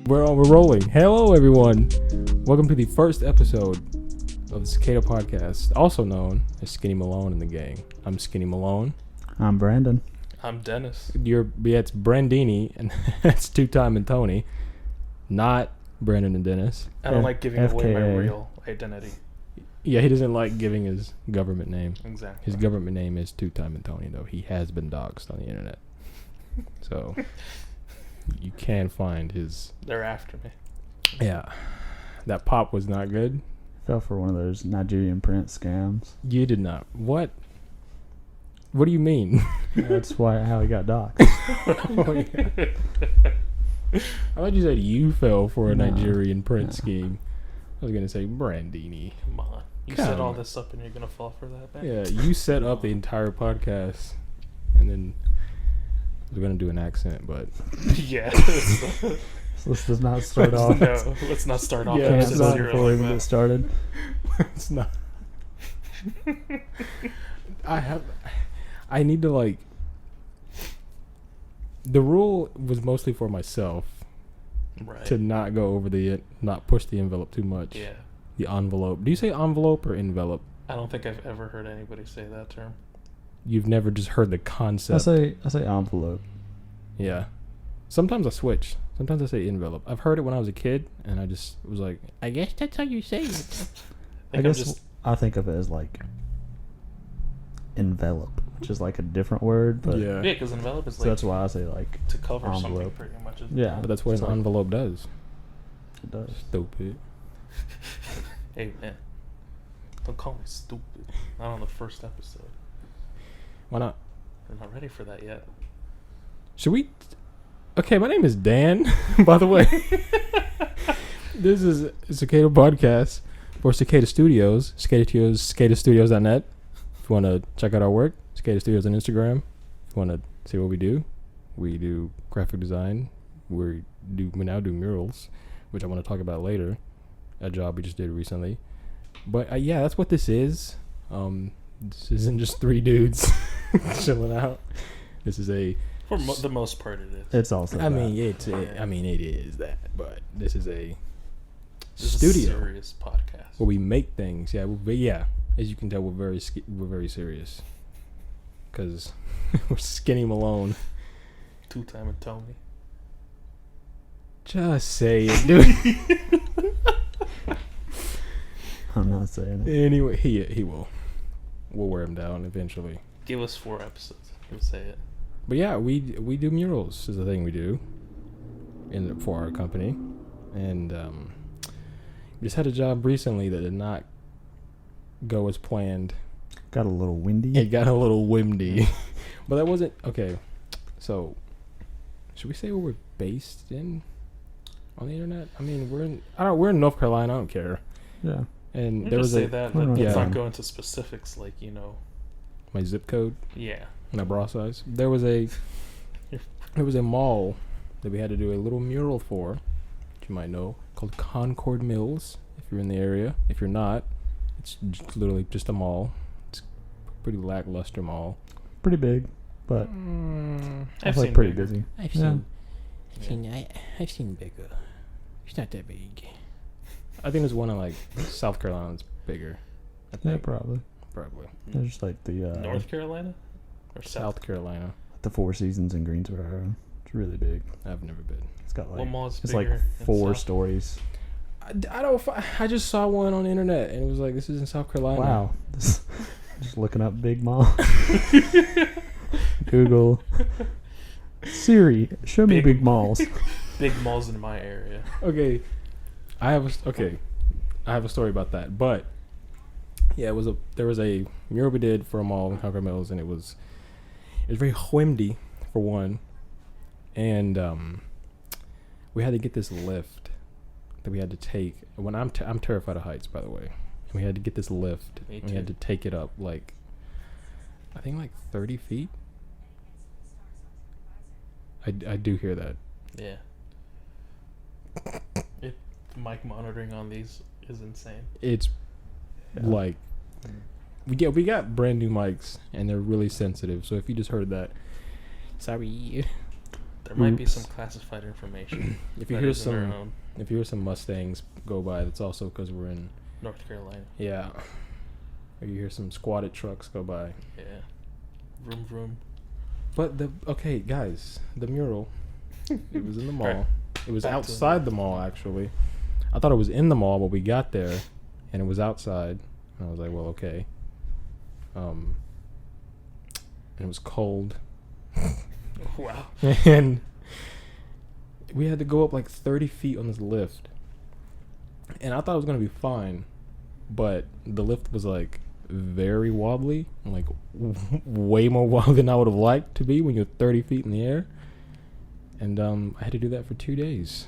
We're rolling. Hello, everyone. Welcome to the first episode of the CicadaCast, also known as Skinny Malone and the Gang. I'm Skinny Malone. I'm Brandon. I'm Dennis. It's Brandini, and that's Two-Time and Tony, not Brandon and Dennis. I don't like giving away my FKA. real identity. Yeah, he doesn't like giving his government name. Exactly. His government name is Two-Time and Tony, though. He has been doxxed on the internet. So, you can find his... They're after me. Yeah. That pop was not good. Fell for one of those Nigerian print scams. You did not. What? What do you mean? That's how he got doxxed. Oh, yeah. I thought you said you fell for a No. Nigerian print scheme. I was going to say Brandini. Come on. You Come set all on. this up and you're going to fall for that, man? Yeah, you set up the entire podcast, and then we're going to do an accent, but... Yeah. So this does not start off. No, let's not start off Yeah, with it's Can't not start zero before we like even get that. started. it's not... I need to, like... The rule was mostly for myself Right. to not go over not push the envelope too much. Yeah. The envelope. Do you say envelope or envelope? I don't think I've ever heard anybody say that term. You've never just heard the I concept. say envelope. Yeah. Sometimes I switch. Sometimes I say envelope. I've heard it when I was a kid, and I just was like, I guess that's how you say it. I guess I think of it as like envelope, which is like a different word, but Yeah. Yeah, because envelope is so like that's why I say like to cover something envelope. pretty much. Isn't Yeah. But that's what It's an like- envelope does. it does. Stupid. Hey, man. Don't call me stupid. Not on the first episode. Why not? I'm not ready for that yet. Should we... Okay, my name is Dan, by the way. This is Cicada Podcast for Cicada Studios. CicadaStudios.net. If you want to check out our work, Cicada Studios on Instagram. If you want to see what we do graphic design. We now do murals, which I want to talk about later. A job we just did recently. But yeah, that's what this is. This isn't just three dudes chilling out. This is a... For the most part, it is. It's also I mean, that. it is that, but this is a This studio is a serious podcast. where we make things. Yeah, as you can tell, we're very serious because we're Skinny Malone. Two-time and Tony. Just say it, dude. I'm not saying it. Anyway, he will. We'll wear him down eventually. Give us 4 episodes. You'll say it. But yeah, we do murals is the thing we do for our company, and we just had a job recently that did not go as planned. Got a little windy. It got a little windy, but that wasn't okay. So, should we say where we're based in on the internet? I mean, we're in North Carolina. I don't care. Yeah. And You there just was say a that. Well, Let's yeah. not go into specifics like, my zip code, yeah. my bra size. There was a mall that we had to do a little mural for, which you might know, called Concord Mills. If you're in the area, if you're not, it's literally just a mall. It's a pretty lackluster mall. Pretty big, but I've like seen pretty bigger. busy. I've Yeah. I've seen bigger. It's not that big. I think there's one in like South Carolina that's bigger. I Yeah, think. probably. Probably. There's just like the North Carolina? Or South Carolina. the Four Seasons in Greensboro. It's really big. I've never been. It's got What like mall is it's bigger like in 4 South? stories. I just saw one on the internet and it was like, this is in South Carolina. Wow. Just looking up big mall. Google. Siri, show me big malls. Big malls in my area. Okay. I have a story about that, but yeah, there was a mural we did for a mall in Concord Mills, and it was very windy for one, and we had to get this lift that we had to take. When I'm terrified of heights, by the way. We had to get this lift. Me We had too. to take it up like 30 feet. I do hear that. Yeah. Mic monitoring on these is insane. It's Yeah. like we got brand new mics and they're really sensitive. So if you just heard that, sorry. There might be Oops. some classified information. If you that hear isn't our some, own. if you hear some Mustangs go by, that's also because we're in. North Carolina. Yeah. Or you hear some squatted trucks go by. Yeah. Vroom vroom. But okay, guys, the mural. It was in the mall. Right. It was Back to outside the mall, actually. I thought it was in the mall, but we got there, and it was outside. And I was like, well, okay. And it was cold. Wow. And we had to go up like 30 feet on this lift. And I thought it was going to be fine. But the lift was like very wobbly. Like way more wobbly than I would have liked to be when you're 30 feet in the air. And I had to do that for 2 days.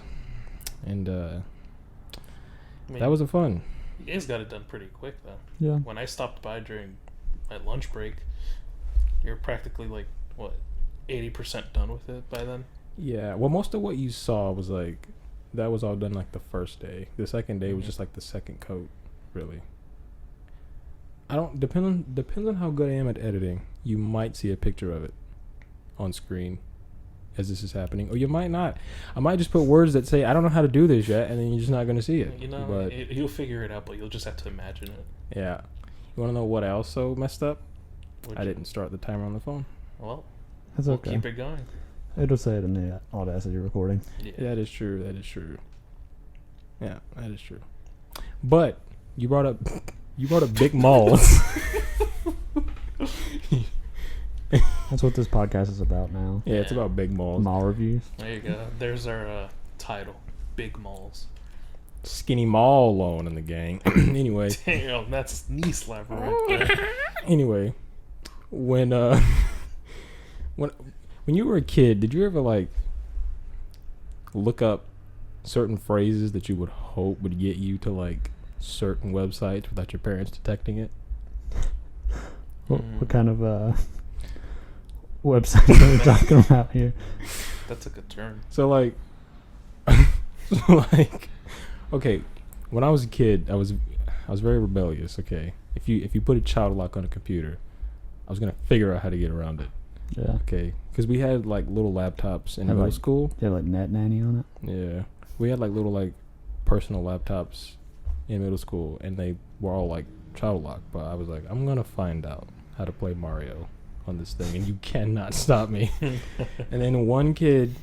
And I mean, that wasn't fun. You guys got it done pretty quick, though. Yeah. When I stopped by during my lunch break, you're practically like, what, 80% done with it by then? Yeah. Well, most of what you saw was like, that was all done like the first day. The second day was Mhm. just like the second coat, really. I don't, depends on how good I am at editing. You might see a picture of it on screen as this is happening, or you might not. I might just put words that say I don't know how to do this yet, and then you're just not going to see it. You know, but you'll figure it out, but you'll just have to imagine it. yeah, you want to know what I also messed up? Would I you- didn't start the timer on the phone. Well, That's we'll okay. keep it going. It'll say it in the Audacity recording. Yeah. That is true. That is true. Yeah, that is true. But you brought up big malls. That's what this podcast is about now. Yeah, it's Yeah. about big malls. Mall reviews. There you go. There's our title. Big malls. Skinny Malone and the gang. Anyway, Damn, that's knee slapper right there. anyway, when you were a kid, did you ever like look up certain phrases that you would hope would get you to like certain websites without your parents detecting it? What kind of website are we talking about here? That took a turn. So like, okay, when I was a kid, I was very rebellious. Okay, if you put a child lock on a computer, I was gonna figure out how to get around it. Yeah. Okay, because we had like little laptops in Have, middle like- school. Do you have like Net Nanny on it? Yeah, we had like little like personal laptops in middle school, and they were all like child lock. But I was like, I'm gonna find out how to play Mario on this thing, and you cannot stop me. And then one kid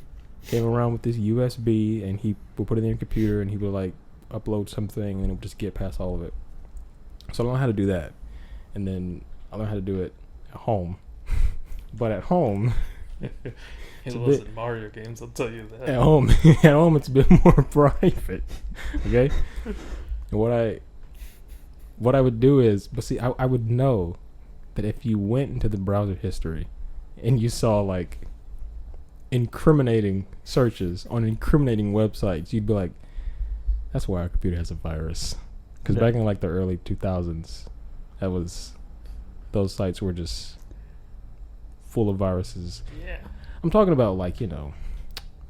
came around with this USB, and he would put it in the computer, and he would like upload something, and it would just get past all of it. So I learned how to do that, and then I learned how to do it at home. But at home, It It's a wasn't bit- Mario games, I'll tell you that. at home, it's a bit more private. Okay, and what I would do is, but see, I would know that if you went into the browser history and you saw like incriminating searches on incriminating websites, you'd be like, that's why our computer has a virus. Because Yeah. back in like the early 2000s, those sites were just full of viruses. Yeah. I'm talking about like,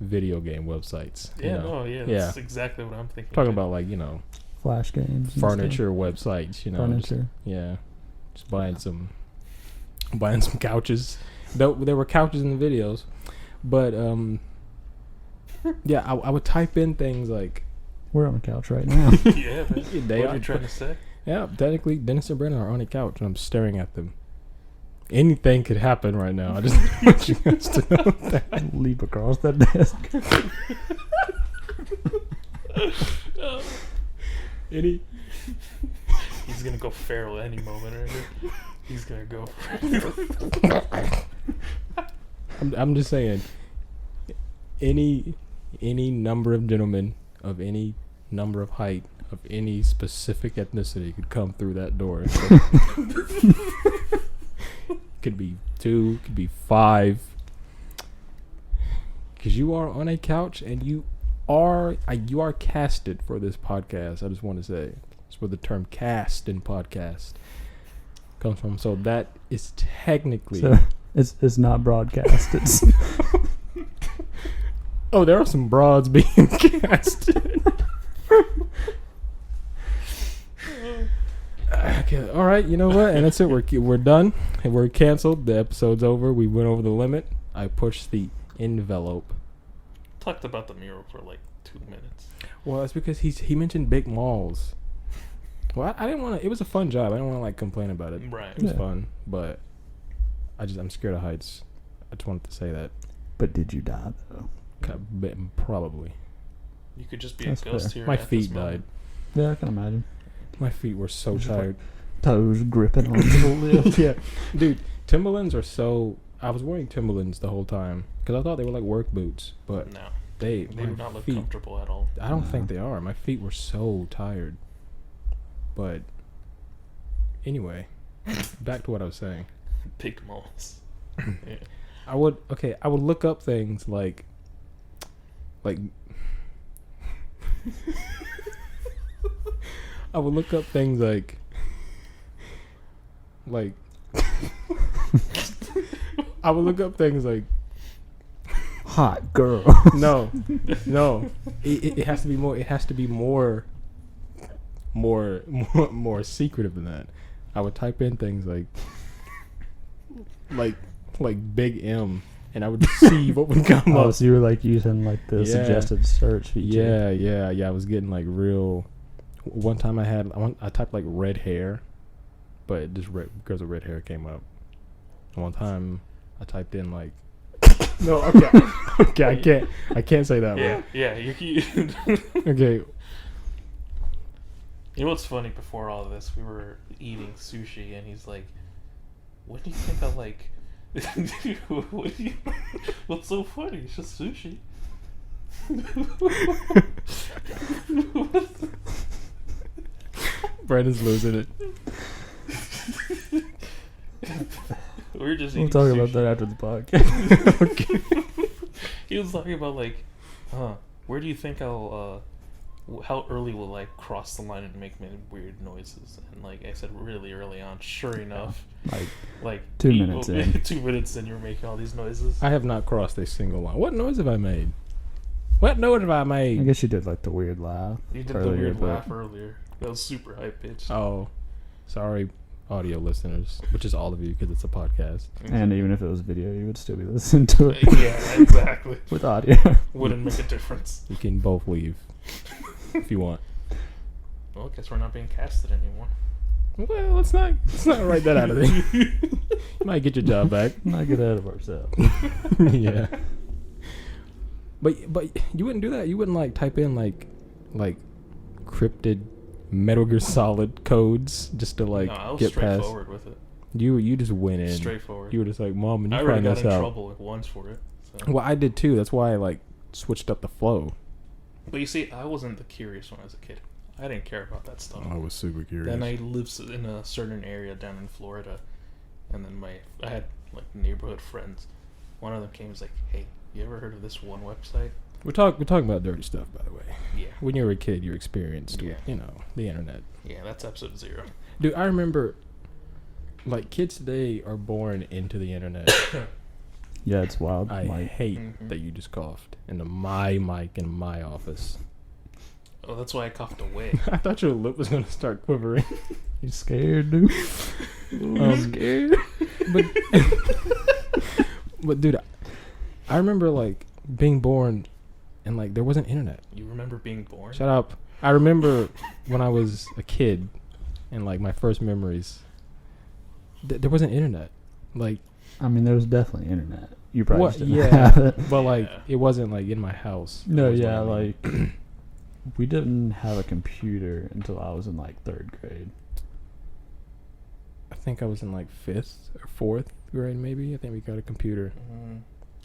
video game websites. Yeah, that's Yeah. exactly what I'm thinking. I'm talking too. about like, Flash games. and stuff. furniture websites, just- Furniture. yeah. Just buying some couches. Though there were couches in the videos. But yeah, I would type in things like We're on the couch right now. Yeah, man. They What are are- you trying to say? yeah, technically Dennis and Brandon are on a couch and I'm staring at them. Anything could happen right now. I just want you guys to know that. Leap across that desk. Any He's gonna go feral any moment right here. He's gonna go. I'm just saying, any number of gentlemen of any number of height of any specific ethnicity could come through that door. Could be 2, could be 5. Because you are on a couch and you are casted for this podcast. I just want to say it's where the term "cast" in podcast comes from. So that is technically. So it's not broadcast. It's Oh, there are some broads being casted. Okay, all right, you know what? And that's it. We're done. And we're canceled. The episode's over. We went over the limit. I pushed the envelope. Talked about the mural for like 2 minutes. Well, that's because he mentioned big malls. Well, I didn't want to. It was a fun job. I didn't want to like complain about it. Right. It was fun, but I'm scared of heights. I just wanted to say that. But did you die though? Probably. You could just be That's a ghost fair. here. My at this feet moment. died. Yeah, I can imagine. My feet were so Just like- tired. Toes gripping on the lift. Yeah, dude. Timberlands are so. I was wearing Timberlands the whole time because I thought they were like work boots, but No, they they do my not look feet. comfortable at all. I don't think No. they are. My feet were so tired. But anyway, back to what I was saying. Big malls. Yeah. I would look up things like I would look up things like I would look up things like Hot girl. no it has to be more more secretive than that. I would type in things like Big M, and I would see what would come Oh, up. so you were like using like the Yeah. suggested search feature. Yeah. I was getting like real. One time I typed like red hair, but it just because of red hair came up. And one time I typed in like no, okay, I can't say that Yeah, one. yeah. You Okay, know what's funny? Before all of this, we were eating sushi, and he's like, "What do you think I like?" What's so funny? It's just sushi. Brandon's losing it. We're just We'll eating talk sushi. about that after the podcast. He was talking about like, where do you think I'll, how early will I cross the line and make many weird noises? And like I said, really early on. Sure enough, like 2 minutes in. 2 minutes in, you're making all these noises. I have not crossed a single line. What noise have I made? What noise have I I made? guess you did like the weird laugh. You did earlier, the weird but- laugh earlier. That was super high pitched. Oh, sorry, audio listeners, which is all of you because it's a podcast. And even if it was video, you would still be listening to it Yeah, exactly. with audio. Wouldn't make a difference. You can both leave if you want. Well, I guess we're not being casted anymore. Well, let's not write that out of there. You might get your job back. Not get ahead of ourselves. Yeah. But you wouldn't do that. You wouldn't like type in like cryptid Metal Gear Solid codes just to like No, I was get past. straightforward with it. You just went in. Straightforward. You were just like, Mom, when I you already find got this in out. trouble like once for it. So. Well, I did too. That's why I like switched up the flow. But you see, I wasn't the curious one as a kid. I didn't care about that stuff. I was super curious. Then I lived in a certain area down in Florida, and then I had like neighborhood friends. One of them came and was like, "Hey, you ever heard of this one website?" We're talking about dirty stuff, by the way. Yeah, When you were a kid, you experienced, Yeah. the internet. yeah, that's episode 0. Dude, I remember, like, kids today are born into the internet. Yeah, it's wild. I Like, hate Mhm. that you just coughed into my mic in my office. Oh, that's why I coughed away. I thought your lip was gonna start quivering. you scared, dude? Scared. But, but dude, I remember like being born, and like there wasn't internet. You remember being born? Shut up. I remember when I was a kid, and like my first memories. There wasn't internet. Like, I mean, there was definitely internet. You probably what? just didn't Yeah, have it. but like Yeah. it wasn't like in my house. No, was what yeah, I mean. like we didn't have a computer until I was in like 3rd grade. I think I was in like 5th or 4th grade, maybe. I think we got a computer.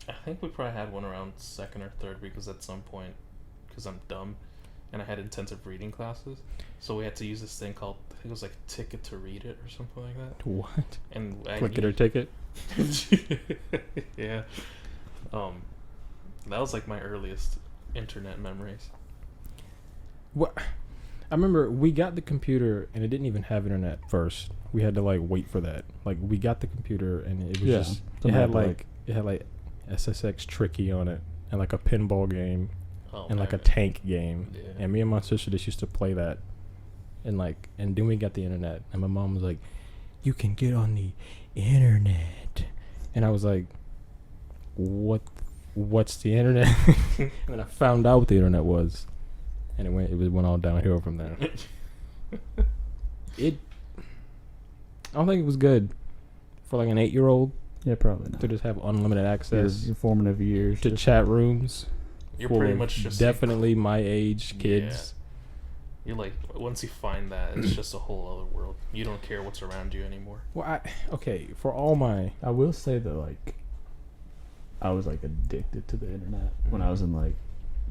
I think we probably had one around 2nd or 3rd because at some point, because I'm dumb, and I had intensive reading classes, so we had to use this thing called, I think it was like Ticket to Read It or something like that. What? And Click it or ticket? Yeah. That was like my earliest internet memories. What? I remember we got the computer and it didn't even have internet first. We had to like wait for that. Like we got the computer and it was Yeah, just something it had like SSX Tricky on it and like a pinball game Oh, and like a man. tank game. Yeah. And me and my sister just used to play that. And then we got the internet and my mom was like, "You can get on the internet." And I was like, What what's the internet? And then I found out what the internet was, and it went all downhill from there. I don't think it was good for like an 8-year-old Yeah, probably not. to just have unlimited access Your formative years. to just- chat rooms. You're full pretty of much just definitely my age kids. You're like, once you find that, it's just a whole other world. You don't care what's around you anymore. Well, for all my I will say that, like, I was, like, addicted to the internet when I was in, like,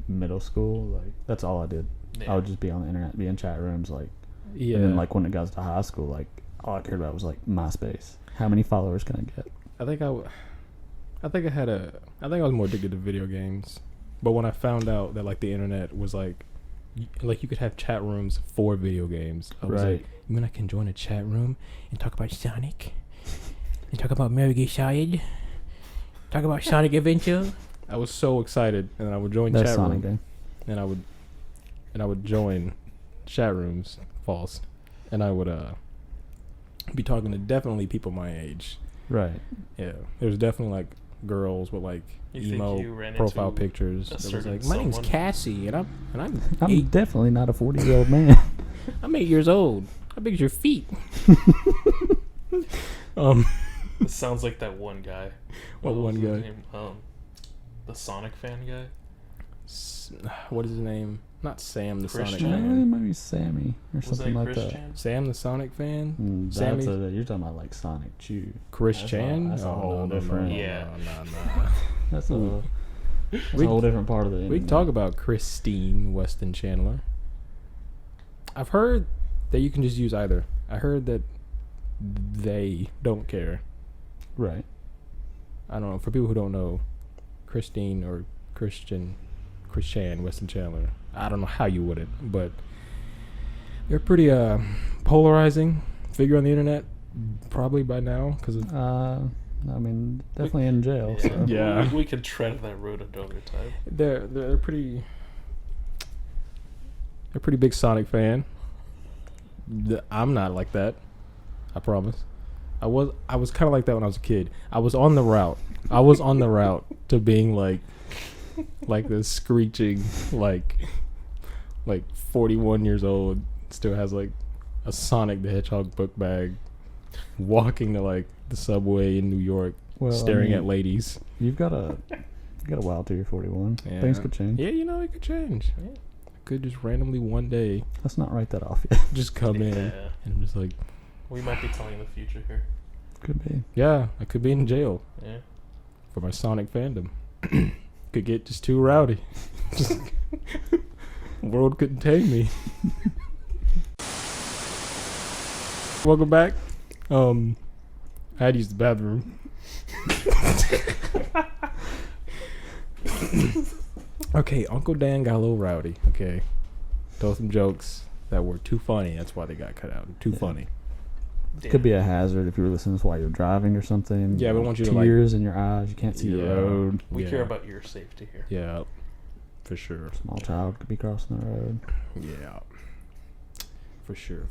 middle school. Like, that's all I did. Yeah. I would just be on the internet, be in chat rooms, like, yeah, and then, like, when it got to high school, like, all I cared about was, like, MySpace. How many followers can I get? I think I was more addicted to video games. But when I found out that like the internet was like you could have chat rooms for video games, I was like, you mean I can join a chat room and talk about Sonic, and talk about Metal Gear Solid, talk about Sonic Adventure? I was so excited, and then I would join That's chat Sonic room, game. and I would join chat rooms, false, and I would be talking to definitely people my age. Right. Yeah, there was definitely like girls with like You emo think you ran profile into pictures. a It was certain like, my name's someone? Cassie, and I'm I'm 8, definitely not a 40-year-old man. I'm 8 years old. How big is your feet? It sounds like that one guy. What was one his guy? name? The Sonic fan guy. What is his name? Not Sam the Sonic Christian? It fan. might be Sammy or Was something that like that. Christian? Sam the Sonic fan. That's Sammy? you're talking about like Sonic Chew. Chris That's Chan. that's a whole no, different. Yeah. no. That's Ooh. a We- whole different part of the. We internet. can talk about Christine Weston Chandler. I've heard that you can just use either. I heard that they don't care. Right. I don't know. For people who don't know, Christine or Christian Weston Chandler, I don't know how you wouldn't, but they're pretty polarizing figure on the internet, probably by now, because I mean, definitely in jail. So. Yeah. We could tread that road another time. they're pretty big Sonic fan. I'm not like that. I promise. I was kind of like that when I was a kid. I was on the route to being like this screeching like 41 years old, still has like a Sonic the Hedgehog book bag, walking to like the subway in New York, Well, staring at ladies. You've got a while till you're 41. Yeah. Things could change. Yeah, it could change. Yeah. I could just randomly one day Let's not write that off yet. just come in Yeah. and I'm just like, We might be telling the future here. Could be. yeah, I could be in jail Yeah. for my Sonic fandom. Could get just too rowdy. Just world couldn't tame me. Welcome back. I had to use the bathroom. Okay, Uncle Dan got a little rowdy. Okay, told some jokes that were too funny. That's why they got cut out. Too funny. Could be a hazard if you were listening to this while you're driving or something. Yeah, we want you to, like- tears in your eyes. You can't see the road. We Yeah. care about your safety here. Yeah, for sure. Small child could be crossing the road. Yeah. For sure.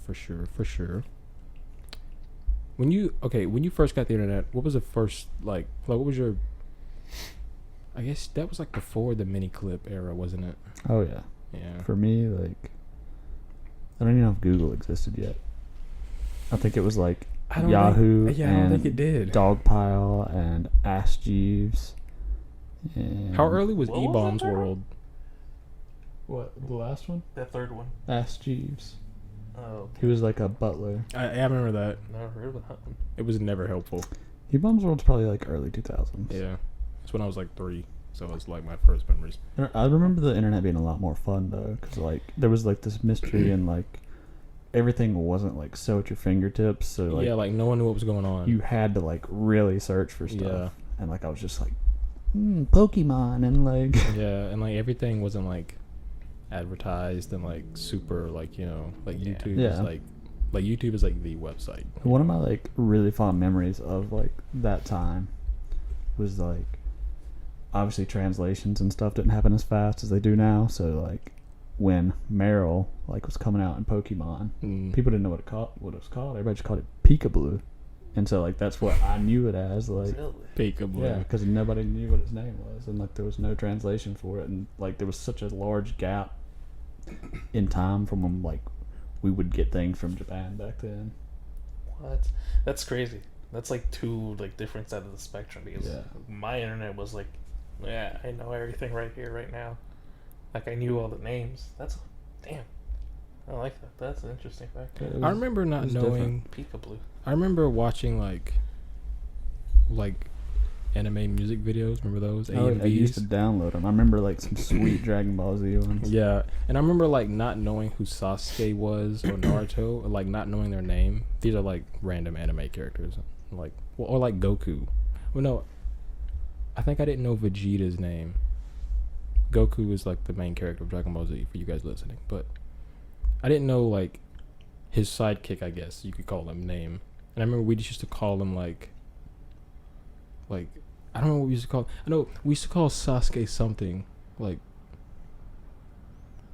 When you first got the internet, what was the first what was your, I guess that was like before the mini clip era, wasn't it? Oh yeah. Yeah. For me, like, I don't even know if Google existed yet. I think it was like I don't Yahoo think, yeah, I don't and think it did. Dogpile and Ask Jeeves. And How early was What was E-Bombs that? World? What, the last one? That third one. Ask Jeeves. Oh, He was like a butler. I remember that. never heard of that one. It was never helpful. E-Bombs World's probably like early 2000s. Yeah. It's when I was like 3, so it was like my first memories. I remember the internet being a lot more fun though, because like there was like this mystery and like everything wasn't like so at your fingertips. So like yeah, like no one knew what was going on. you had to like really search for stuff. Yeah. And like I was just like, Pokemon and like Yeah, and like everything wasn't like advertised and like super like, like Yeah. YouTube Yeah. is like YouTube is like the website. one of my like really fond memories of like that time was like obviously translations and stuff didn't happen as fast as they do now. So like when Meryl like was coming out in Pokemon, Mm. people didn't know what it was called. Everybody just called it Peekaboo. And so like that's what I knew it as, like Really? Peekaboo. yeah, because nobody knew what his name was, and like there was no translation for it, and like there was such a large gap in time from when like we would get things from Japan back then. What? That's crazy. That's like two like different sides of the spectrum because Yeah. my internet was like, yeah, I know everything right here, right now. Like I knew all the names. That's damn. I like that. That's an interesting fact. It I was- remember it not was knowing. Peekaboo. I remember watching like anime music videos. Remember those? I used to AMVs? download them. I remember like some sweet Dragon Ball Z ones. Yeah, and I remember like not knowing who Sasuke was or Naruto, or like not knowing their name. These are like random anime characters, like or like Goku. Well, no, I think I didn't know Vegeta's name. Goku is like the main character of Dragon Ball Z for you guys listening, but I didn't know like his sidekick, I guess you could call him, name. And I remember we just used to call him like I don't know what we used to call. I know we used to call Sasuke something like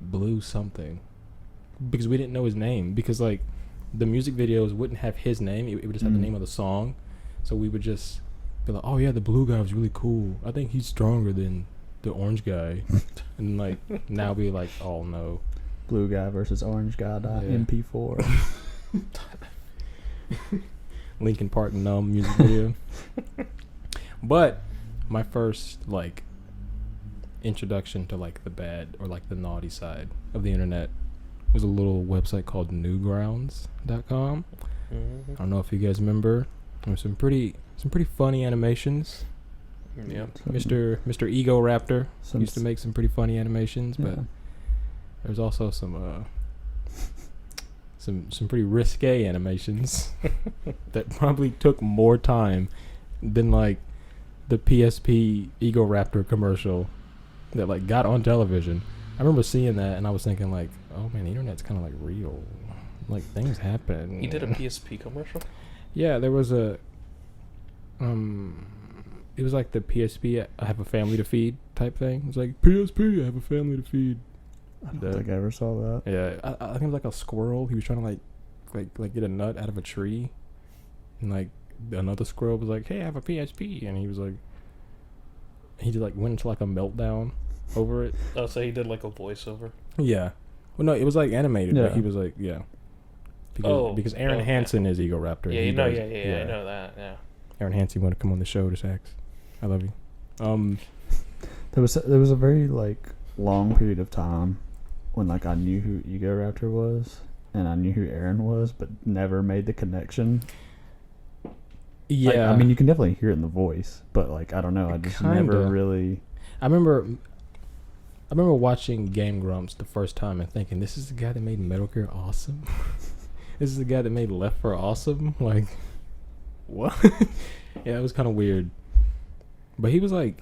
Blue something because we didn't know his name, because like the music videos wouldn't have his name. It would just have the name of the song, so we would just be like, oh yeah, the blue guy was really cool. I think he's stronger than the orange guy. And like now we like, oh no, Blue guy versus orange guy. Yeah. MP4. Linkin Park Numb music video. But my first like introduction to like the bad or like the naughty side of the internet was a little website called newgrounds.com. I don't know if you guys remember. There were some pretty funny animations. Yeah. Mr. Ego Raptor Some used to make some pretty funny animations, but Yeah. there's also some pretty risque animations that probably took more time than like the PSP Ego Raptor commercial that like got on television. I remember seeing that and I was thinking like, oh man, the internet's kind of like real. Like things happen. He did a PSP commercial? Yeah, there was a it was like the PSP I have a family to feed type thing. It was like PSP I have a family to feed. I don't think I ever saw that. Yeah, I think it was like a squirrel. He was trying to like get a nut out of a tree, and like another squirrel was like, "Hey, I have a PSP," and he was like, he just like went into like a meltdown over it. Oh, so he did like a voiceover? Yeah, well, no, it was like animated. But Yeah. he was like, yeah, because Aaron okay. Hansen is Ego Raptor. Yeah, He you know, does- yeah, I know that, yeah. Aaron Hansen, you want to come on the show to Sax? I love you. There was a very like long period of time when like I knew who Ego Raptor was and I knew who Aaron was, but never made the connection. Yeah, Like, I mean, you can definitely hear it in the voice, but like I don't know, I just never Kinda. really. I remember watching Game Grumps the first time and thinking, this is the guy that made Metal Gear Awesome? This is the guy that made Left 4 Awesome? Like, what? Yeah, it was kind of weird. But he was like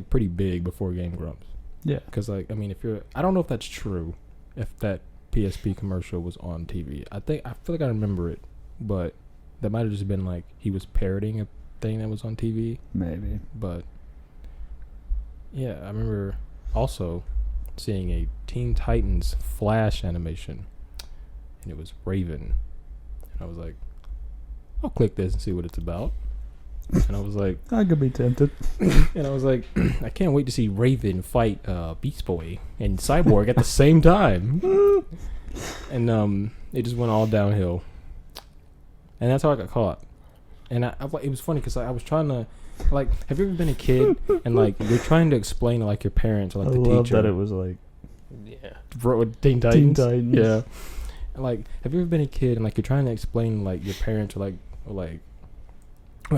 pretty big before Game Grumps. Yeah. Because, like, I mean, I don't know if that's true, if that PSP commercial was on TV. I feel like I remember it, but that might have just been like he was parroting a thing that was on TV. Maybe. But yeah, I remember also seeing a Teen Titans Flash animation, and it was Raven, and I was like, I'll click this and see what it's about. And I was like, I could be tempted. and I was like, I can't wait to see Raven fight Beast Boy and Cyborg at the same time. And it just went all downhill, and that's how I got caught. And it was funny because I was trying to, like, have you ever been a kid and like you're trying to explain to like your parents or like I the love teacher that it was like Yeah. with Teen Titans? Teen Titans. Yeah. And, like, have you ever been a kid and like you're trying to explain like your parents or like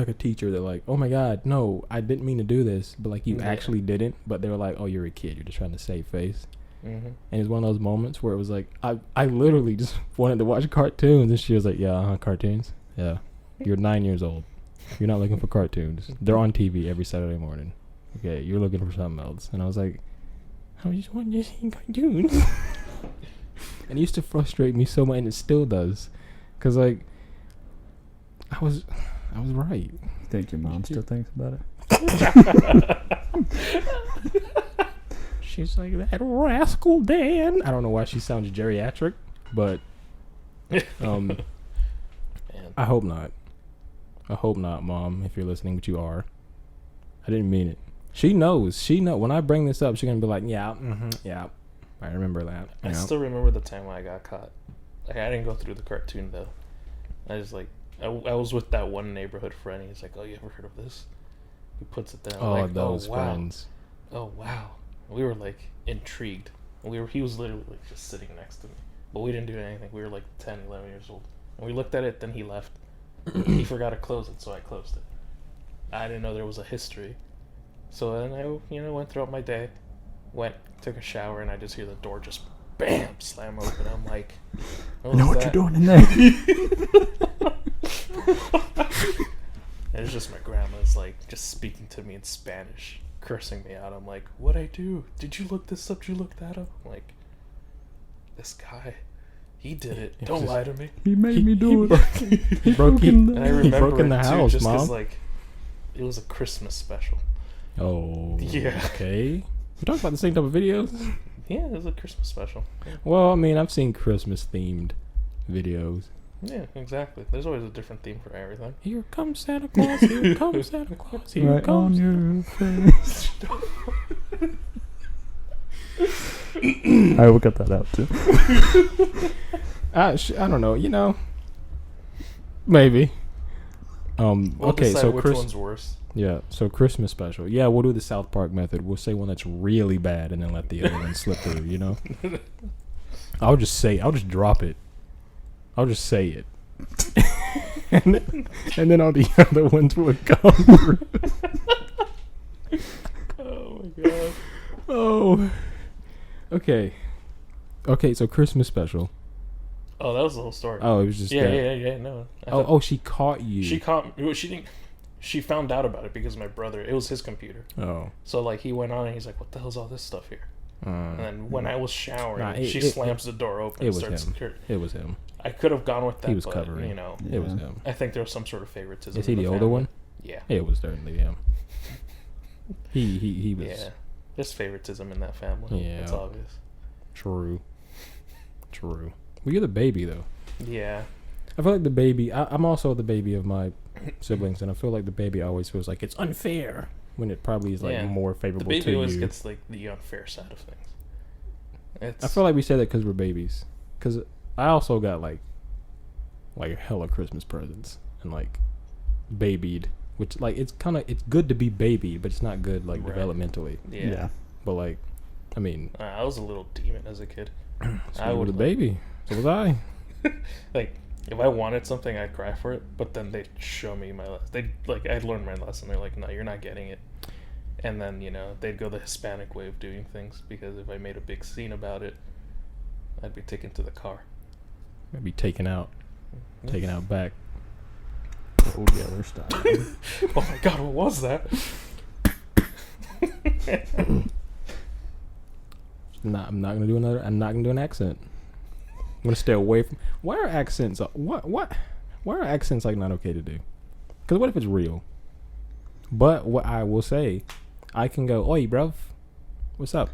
a teacher that like, oh my god, no, I didn't mean to do this, but like you Yeah. actually didn't, but they were like, oh, you're a kid, you're just trying to save face. Mm-hmm. And it's one of those moments where it was like, I literally just wanted to watch cartoons, and she was like, yeah, cartoons, yeah, you're 9 years old, you're not looking for cartoons, they're on TV every Saturday morning, okay, you're looking for something else. And I was like, I just want to see cartoons. And it used to frustrate me so much, and it still does, because like I was right. You think your mom still thinks about it? She's like, that rascal Dan. I don't know why she sounds geriatric, but Man. I hope not. I hope not, Mom, if you're listening, but you are. I didn't mean it. She knows. When I bring this up, she's gonna be like, yeah, yeah. I remember that. I still remember the time when I got caught. Like, I didn't go through the cartoon though. I just like I was with that one neighborhood friend. He's like, "Oh, you ever heard of this?" He puts it there. I'm like, those wow. friends. Oh wow. We were like intrigued. He was literally like just sitting next to me, but we didn't do anything. We were like 10, 11 years old, and we looked at it. Then he left. He forgot to close it, so I closed it. I didn't know there was a history. So then I, went throughout my day, took a shower, and I just hear the door just bam slam open. I'm like, I know what you're doing in there. And it's just my grandma's like just speaking to me in Spanish, cursing me out. I'm like, what'd I do? Did you look this up? Did you look that up? I'm like, this guy, he did it. Don't lie to me. He made me do it. He broke And I remember broke in the it, house, too, just 'cause, Mom. like, it was a Christmas special. Oh. Yeah. Okay. We talk about the same type of videos. Yeah, it was a Christmas special. Yeah. Well, I mean, I've seen Christmas themed videos. Yeah, exactly. There's always a different theme for everything. Here comes Santa Claus. Here comes Santa Claus. Here Right on comes. your face. I will cut that out too. I don't know. Maybe. We'll Okay, decide so which one's worse. Yeah, so Christmas special. Yeah, we'll do the South Park method. We'll say one that's really bad and then let the other one slip through, I'll just drop it. I'll just say it. and then all the other ones would come through. Oh my god. Oh. Okay, so Christmas special. Oh, that was the whole story. Oh, it was just yeah, that. no. She caught you. She caught me. She didn't. She found out about it because my brother. It was his computer. Oh. So like he went on and he's like, "What the hell's all this stuff here?" And then when I was showering, she slams the door open. It and was starts. him. It was him. I could have gone with that. He was but, covering. Yeah. It was him. I think there was some sort of favoritism. Is he in the older family. one? Yeah. It was certainly him. He was. Yeah. There's favoritism in that family. Yeah. It's obvious. True. Well, you're the baby though. Yeah. I feel like the baby. I'm also the baby of my siblings, and I feel like the baby always feels like it's unfair when it probably is like more favorable the to baby always you. gets like the unfair side of things. I feel like we say that because we're babies. Because I also got like hella Christmas presents and like babied, which like it's good to be baby, but it's not good like developmentally. Yeah. But like, I mean, I was a little demon as a kid. I was a baby. So was I. Like, if I wanted something, I'd cry for it, but then they'd show me my lesson. I'd learned my lesson. They're like, no, you're not getting it. And then, they'd go the Hispanic way of doing things, because if I made a big scene about it, I'd be taken to the car. I'd be taken out back. Old Yeller style. Oh my god, what was that? I'm not gonna do an accent. I'm gonna stay away from. Why are accents? Why are accents like not okay to do? Because what if it's real? But what I will say, I can go, "Oi, bruv, what's up?"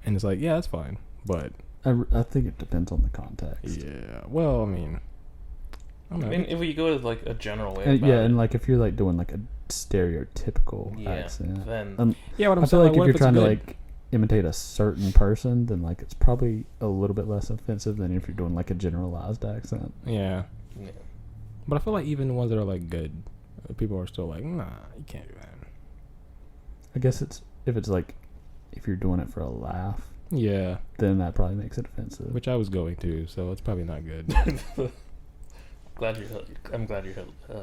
And it's like, yeah, that's fine. But I think it depends on the context. yeah, well, I mean, I mean, if we go to like a general way, about and like if you're like doing like a stereotypical accent, then yeah, what I'm I feel saying, like if what you're it's trying to good? like imitate a certain person, then like it's probably a little bit less offensive than if you're doing like a generalized accent. Yeah. But I feel like even the ones that are like good, people are still like, nah, you can't do that. I guess if you're doing it for a laugh, Yeah, then that probably makes it offensive. which I was going to, so it's probably not good. I'm glad you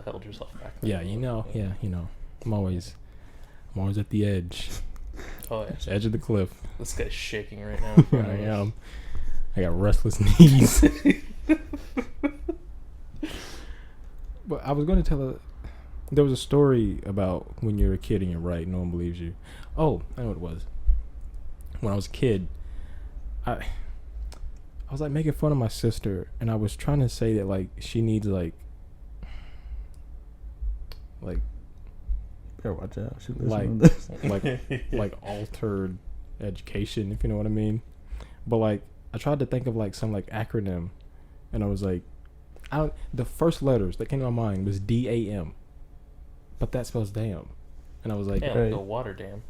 held yourself back. Yeah, I'm always at the edge. Oh yeah, Edge of the cliff. this guy's shaking right now. I am. I got restless knees. But I was going to tell there was a story about when you're a kid and you're right, no one believes you. Oh, I know what it was. When I was a kid, I was like making fun of my sister, and I was trying to say that like she needs like Better watch out. She like this. like altered education, if you know what I mean. But like I tried to think of like some like acronym, and I was like, the first letters that came to my mind was DAM, but that spells damn. And I was like, Yeah, Right. like a water dam.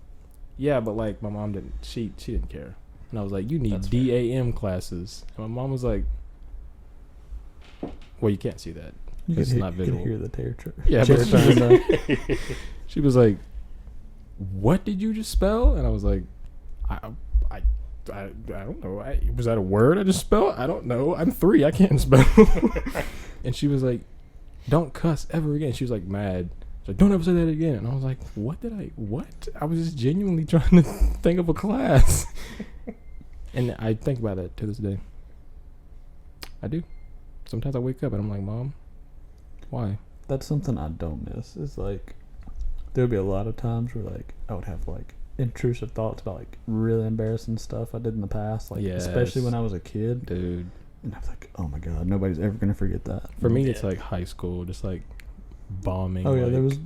yeah, but like my mom didn't. She didn't care. And I was like, you need That's fair. DAM classes. And my mom was like, well, you can't see that. You could It's hear, not you could visual. hear the tear. Yeah, tear but trying she was like, what did you just spell? And I was like, I don't know. Was that a word I just spelled? I don't know. I'm 3. I can't spell. And she was like, don't cuss ever again. She was like mad. She's like, don't ever say that again. And I was like, what? I was just genuinely trying to think of a class. And I think about that to this day. I do. Sometimes I wake up and I'm like, Mom, why? That's something I don't miss. Is like there would be a lot of times where like I would have like intrusive thoughts about like really embarrassing stuff I did in the past, like especially when I was a kid, dude. And I was like, oh my god, nobody's ever gonna forget that. For me, it's like high school, just like bombing. Oh yeah, like, there was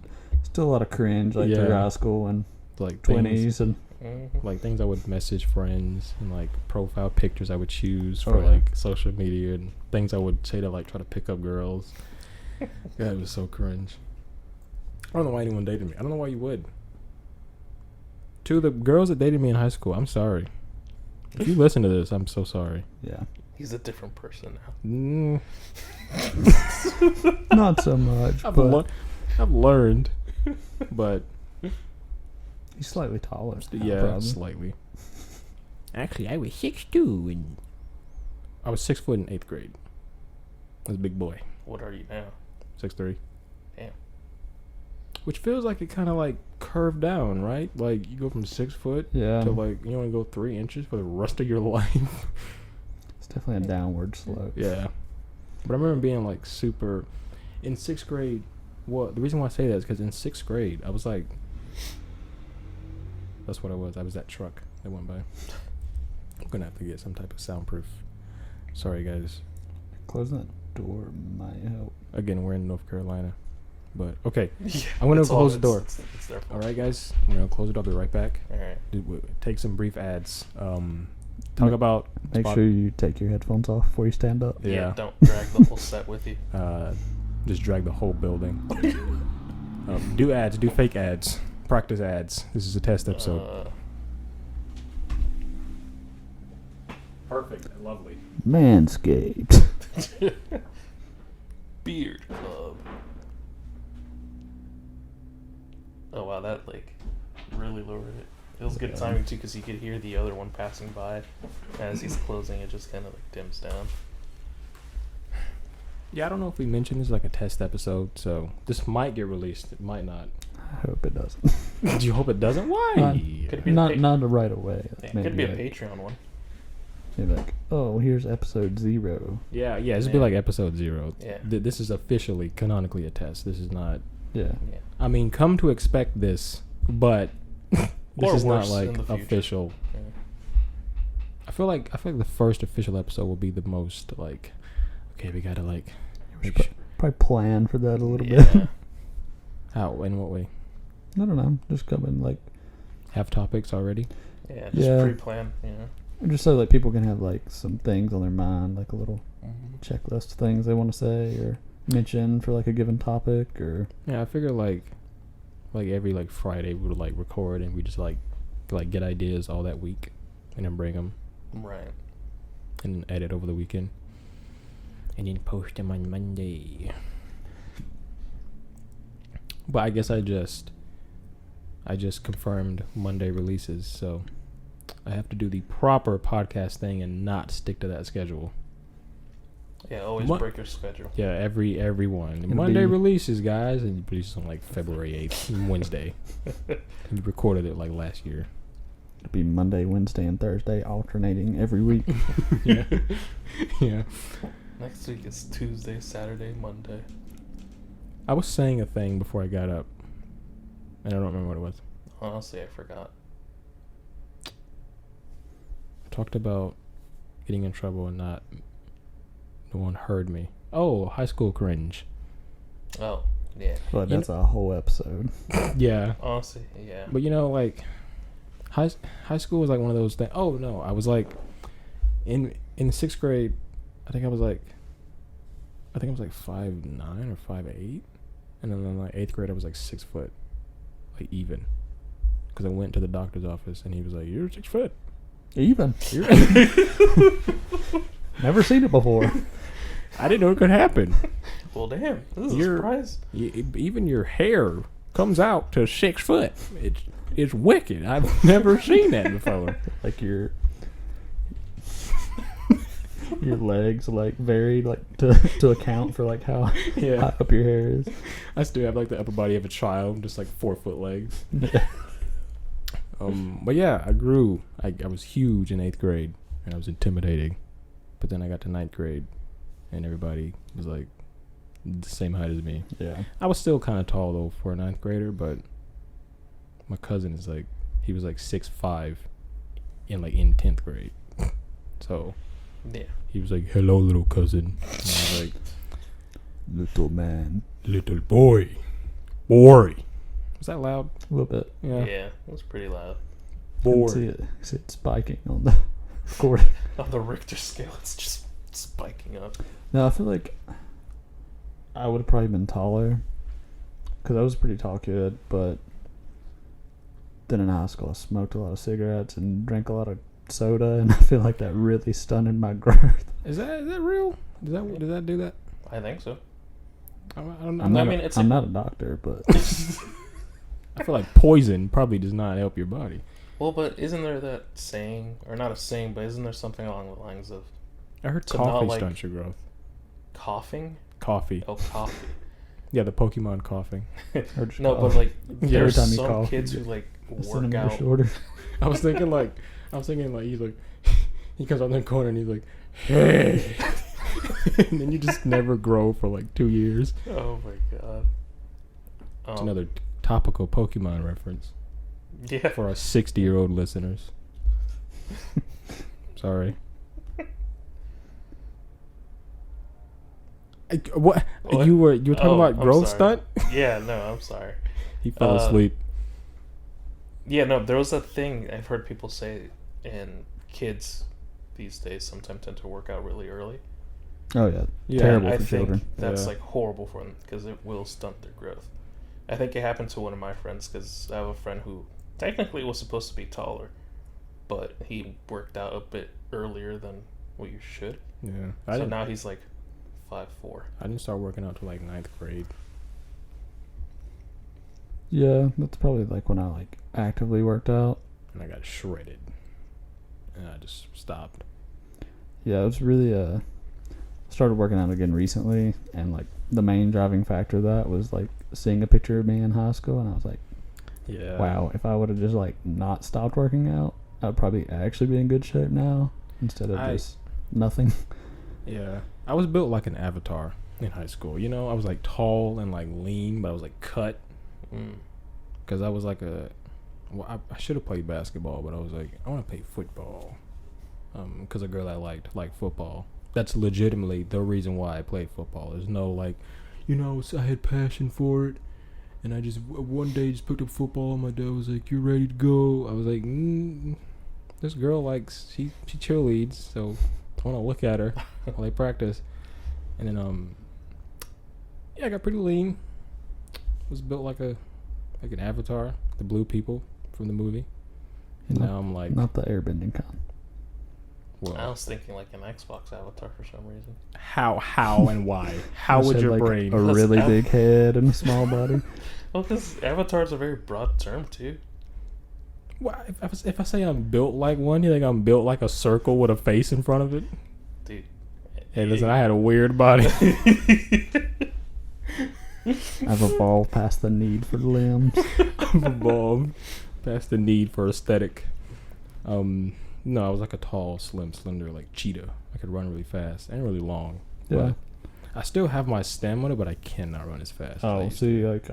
still a lot of cringe like through high school and like 20s and like things I would message friends and like profile pictures I would choose for Oh, yeah. like social media and things I would say to like try to pick up girls. God, it was so cringe. I don't know why anyone dated me. I don't know why you would. To the girls that dated me in high school, I'm sorry. If you listen to this, I'm so sorry. yeah, He's a different person now. not so much. But I've learned, but he's slightly taller. yeah, probably. slightly. Actually, I was 6'2", and I was 6 foot in 8th grade. I was a big boy. What are you now? 6'3". Damn. Which feels like it kind of like curved down, right? Like you go from 6 foot Yeah, to like you only go 3 inches for the rest of your life. it's definitely a downward slope. Yeah. But I remember being like super in 6th grade. Well, the reason why I say that is because in 6th grade I was like, that's what I was. I was that truck that went by. I'm gonna have to get some type of soundproof. Sorry, guys. Closing that door might help. Again, we're in North Carolina. But okay, Yeah, I'm gonna it's all- close the door. It's their fault. All right, guys. I'm gonna close it. I'll be right back. All right. Take some brief ads. Talk about Make spot- sure you take your headphones off before you stand up. Yeah. Don't drag the whole set with you. just drag the whole building. Do ads. Do fake ads. Practice ads. This is a test episode. Perfect. Lovely. Manscaped. Beard Club. Oh wow, that like really lowered it. It was good timing too, because you could hear the other one passing by. As he's closing, it just kind of like dims down. Yeah, I don't know if we mentioned this is like a test episode, so this might get released. It might not. I hope it doesn't. Do you hope it doesn't? Why? Could be Not right away. Yeah, Maybe could be a like, Patreon one. maybe like, oh, here's episode 0. Yeah. This would be Yeah. like episode 0. Yeah. This is officially, canonically a test. This is not. Yeah. Yeah. I mean, come to expect this, but this Or is not worse like in the future. official. Yeah. I feel like the first official episode will be the most like. Okay, we gotta like. We Make should sure. probably plan for that a little Yeah. bit. How? In what way? I don't know. Just come in like, Have topics already? Yeah, just Yeah. pre-plan, you know. just so like people can have like some things on their mind, like a little checklist of things they want to say or mention for like a given topic or. Yeah, I figure like every like Friday we would like record and we just like get ideas all that week and then bring them Right. and edit over the weekend and then post them on Monday. But I guess I just confirmed Monday releases, so I have to do the proper podcast thing and not stick to that schedule. Yeah, always Mon- break your schedule. Yeah, every one. Gonna Monday be- releases, guys, and you release on like February 8th, Wednesday. And you recorded it like last year. It'll be Monday, Wednesday, and Thursday, alternating every week. Yeah. Yeah. Next week is Tuesday, Saturday, Monday. I was saying a thing before I got up, and I don't remember what it was. Honestly, I forgot. I talked about getting in trouble and not no one heard me. Oh, high school cringe. Oh, yeah. But You that's a whole episode. Yeah. Honestly, yeah. But you know, like high school was like one of those things. Oh no, I was like in 6th grade. I think I was like 5'9" or 5'8", And then in like 8th grade, I was like 6 foot, like even. Because I went to the doctor's office and he was like, "You're 6 foot." Even. Never seen it before. I didn't know it could happen. Well, damn, this is a surprise. Even your hair comes out to 6 foot. It's wicked. I've never seen that before. Like your legs like varied like to account for like how high up your hair is. I still have like the upper body of a child, just like 4 foot legs. But yeah, I grew. I was huge in 8th grade, and I was intimidating. But then I got to 9th grade, and everybody was like the same height as me. Yeah. I was still kind of tall though for a 9th grader, but my cousin is like, he was like 6'5" in 10th grade. So yeah, he was like, "Hello, little cousin." And I was like, "Little man, little boy." Was that loud? A little bit. Yeah, it was pretty loud. See it spiking on the recording. On the Richter scale, it's just spiking up. No, I feel like I would have probably been taller because I was a pretty tall kid, but then in high school I smoked a lot of cigarettes and drank a lot of soda, and I feel like that really stunted my growth. Is that real? Does that do that? I think so. I don't know. I'm not a doctor, but I feel like poison probably does not help your body. Well, but isn't there that saying, or not a saying, but isn't there something along the lines of... I heard coffee stunts your growth. Coughing? Coffee. Oh, coffee. Yeah, the Pokemon coughing. No, but like, Yeah, there's every time you some cough, kids you who like a work centimeter out. shorter. I was thinking like he's like, he comes out in the corner and he's like, "Hey," and then you just never grow for like 2 years. Oh my god. It's another topical Pokemon reference. Yeah. For our 60-year-old listeners. Sorry. What? You were talking about growth stunt? Yeah, no, I'm sorry. He fell asleep. Yeah, no, there was a thing I've heard people say, and kids these days sometimes tend to work out really early. Oh yeah, terrible I for think children. that's like horrible for them because it will stunt their growth. I think it happened to one of my friends because I have a friend who technically was supposed to be taller, but he worked out a bit earlier than what you should. Yeah. So now he's like 5'4". I didn't start working out till like 9th grade. Yeah, that's probably like when I like actively worked out. And I got shredded. And I just stopped. Yeah, it was really started working out again recently, and like the main driving factor of that was like seeing a picture of me in high school, and I was like, yeah, wow, if I would have just like not stopped working out, I'd probably actually be in good shape now instead of just nothing. Yeah, I was built like an avatar in high school. You know, I was like tall and like lean, but I was like cut. Because I was like I should have played basketball, but I was like, I want to play football. Because a girl I liked football. That's legitimately the reason why I played football. There's no like, you know, I had passion for it, and I just one day just picked up football. And my dad was like, "You ready to go?" I was like, "This girl likes she cheerleads, so I want to look at her while I practice." And then yeah, I got pretty lean. Was built like an avatar, the blue people from the movie. And now I'm like, not the airbending kind. Well, I was thinking like an Xbox avatar for some reason. How and why? How would your like brain? A really big head and a small body. Well, because avatar is a very broad term too. Well, if I say I'm built like one, you think I'm built like a circle with a face in front of it? Dude. Hey, listen, I had a weird body. I've evolved past the need for limbs. I've evolved past the need for aesthetic. No, I was like a tall, slim, slender, like cheetah. I could run really fast and really long. Yeah. I still have my stamina, but I cannot run as fast. Oh, see, like,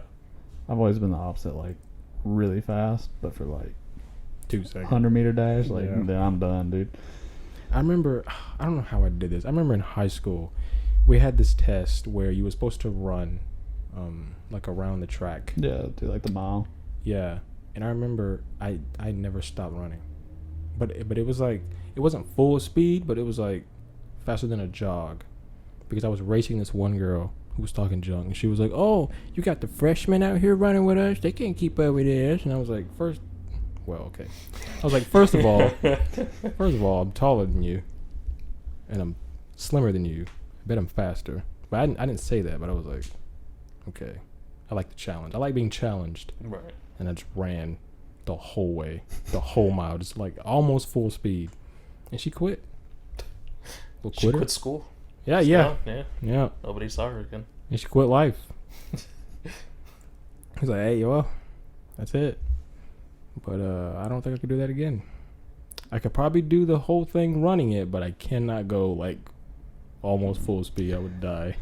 I've always been the opposite, like, really fast, but for, like, 2 seconds. 100-meter dash, like, then I'm done, dude. I remember, I don't know how I did this. I remember in high school, we had this test where you were supposed to run, like, around the track. Yeah, do, like, the mile. Yeah. And I remember I never stopped running. But it was like, it wasn't full speed, but it was like faster than a jog, because I was racing this one girl who was talking junk, and she was like, "Oh, you got the freshmen out here running with us. They can't keep up with this." And I was like, okay. I was like, first of all, I'm taller than you, and I'm slimmer than you. I bet I'm faster. But I didn't say that. But I was like, okay, I like the challenge. I like being challenged. Right. And I just ran the whole way, the whole mile, just like almost full speed, and she quit. She quit school. Yeah. Nobody saw her again. And she quit life. He's like, hey, well, that's it. But I don't think I could do that again. I could probably do the whole thing running it, but I cannot go like almost full speed. I would die.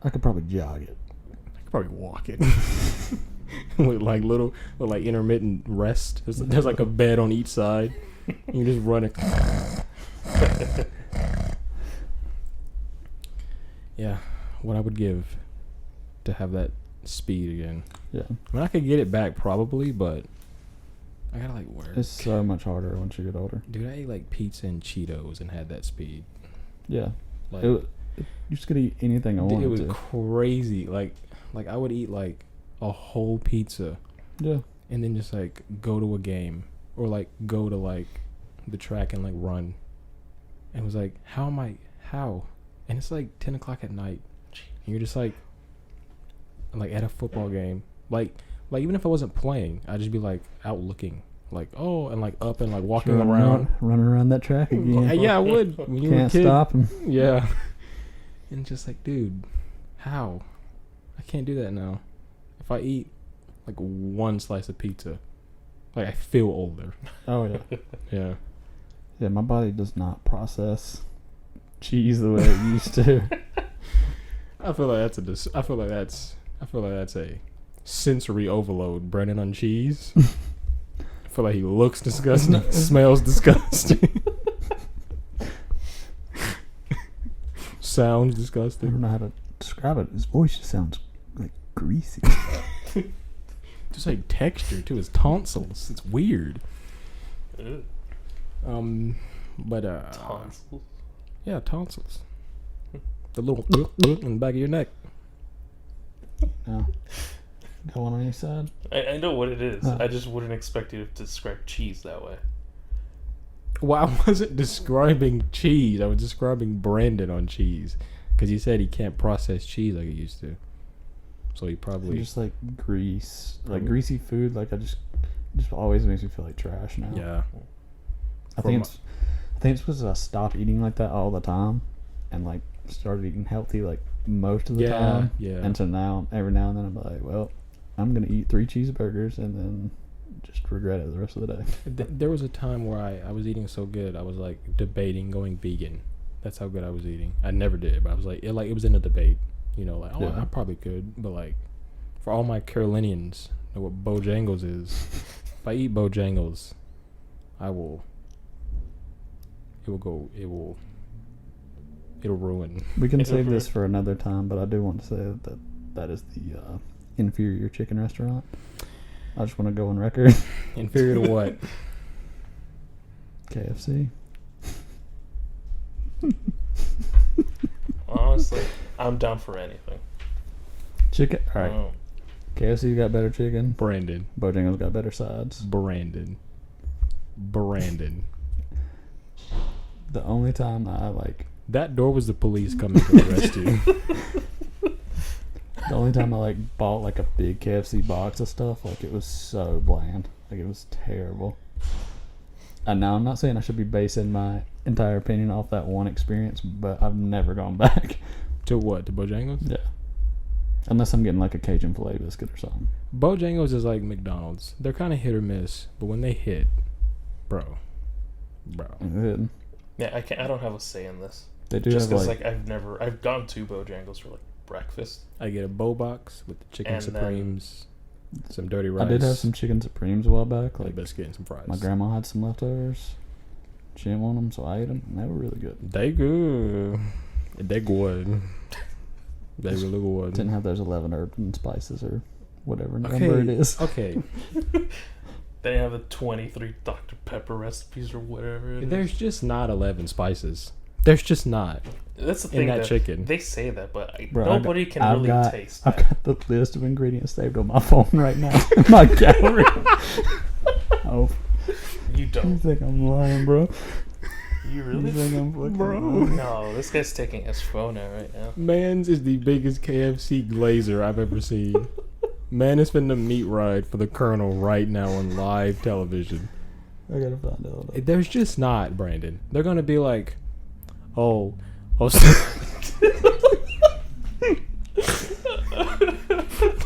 I could probably jog it. I could probably walk it. with like intermittent rest. There's like a bed on each side. You just run it. Yeah, what I would give to have that speed again. Yeah. I mean, I could get it back probably, but I gotta like work. It's so much harder once you get older. Dude, I ate like pizza and Cheetos and had that speed. Yeah. Like You just could eat anything I wanted it was to. crazy. Like I would eat like a whole pizza. Yeah. And then just like go to a game or like go to like the track and like run. And it was like, how? And it's like 10 o'clock at night. And you're just like at a football game. Like even if I wasn't playing, I'd just be like out looking. Like, oh, and like up and like walking around. Running around that track again. Yeah, I would. When you were a Can't kid. stop him. Yeah. And just like, dude, how? I can't do that now. If I eat like one slice of pizza, like I feel older. Oh, yeah. Yeah. Yeah, my body does not process cheese the way it used to. I feel like that's a sensory overload. Brennan on cheese. I feel like he looks disgusting, smells disgusting, sounds I disgusting. don't know how to describe it. His voice just sounds like greasy. Just like texture to his tonsils. It's weird. Ew. But Tonsils. yeah, tonsils. The little in the back of your neck. No. Go on any side? I know what it is. Huh. I just wouldn't expect you to describe cheese that way. Well, I wasn't describing cheese. I was describing Brandon on cheese. Because he said he can't process cheese like he used to. So he probably... Just like grease. Like greasy food. Like it just always makes me feel like trash now. Yeah. I think it's because I stopped eating like that all the time. And like started eating healthy like most of the time. Yeah. And so now, every now and then I'm like, well, I'm going to eat 3 cheeseburgers and then just regret it the rest of the day. There was a time where I was eating so good, I was like debating going vegan. That's how good I was eating. I never did, but I was like, it was in a debate. You know, like, oh, Yeah. I probably could. But like, for all my Carolinians, know what Bojangles is. If I eat Bojangles, it'll ruin. We can save this for another time, but I do want to say that is the inferior chicken restaurant. I just want to go on record. Inferior to what? KFC. Honestly, I'm down for anything. Chicken. All right. Oh. KFC got better chicken. Brandon. Bojangles got better sides. Brandon. The only time I like. That door was the police coming to arrest you. The only time I like bought like a big KFC box of stuff, like it was so bland. Like it was terrible. And now I'm not saying I should be basing my entire opinion off that one experience, but I've never gone back. To what? To Bojangles? Yeah. Unless I'm getting like a Cajun filet biscuit or something. Bojangles is like McDonald's. They're kind of hit or miss, but when they hit, bro. Good. Yeah, I don't have a say in this. They do Just have because I've gone to Bojangles for like breakfast. I get a bow box with the chicken And supremes, some dirty rice. I did have some chicken supremes a while back. like Like biscuit and some fries. my grandma had some leftovers. She didn't want them, so I ate them, and they were really good. They good. They good. They really good. Didn't have those 11 herbs and spices or whatever number it is. Okay. They have the 23 Dr. Pepper recipes or whatever it is. There's just not 11 spices. There's just not That's the in thing. that chicken. They say that, but Bro, nobody can really taste I've that. got the list of ingredients saved on my phone right now in my gallery. Oh, You you don't. think I'm lying, bro? You You really? think I'm fucking Bro. lying? No, this guy's taking his phone out right now. Man's is the biggest KFC glazer I've ever seen. Man is finna meat ride for the Colonel right now on live television. I gotta find out. There's just not, Brandon. They're gonna be like, oh,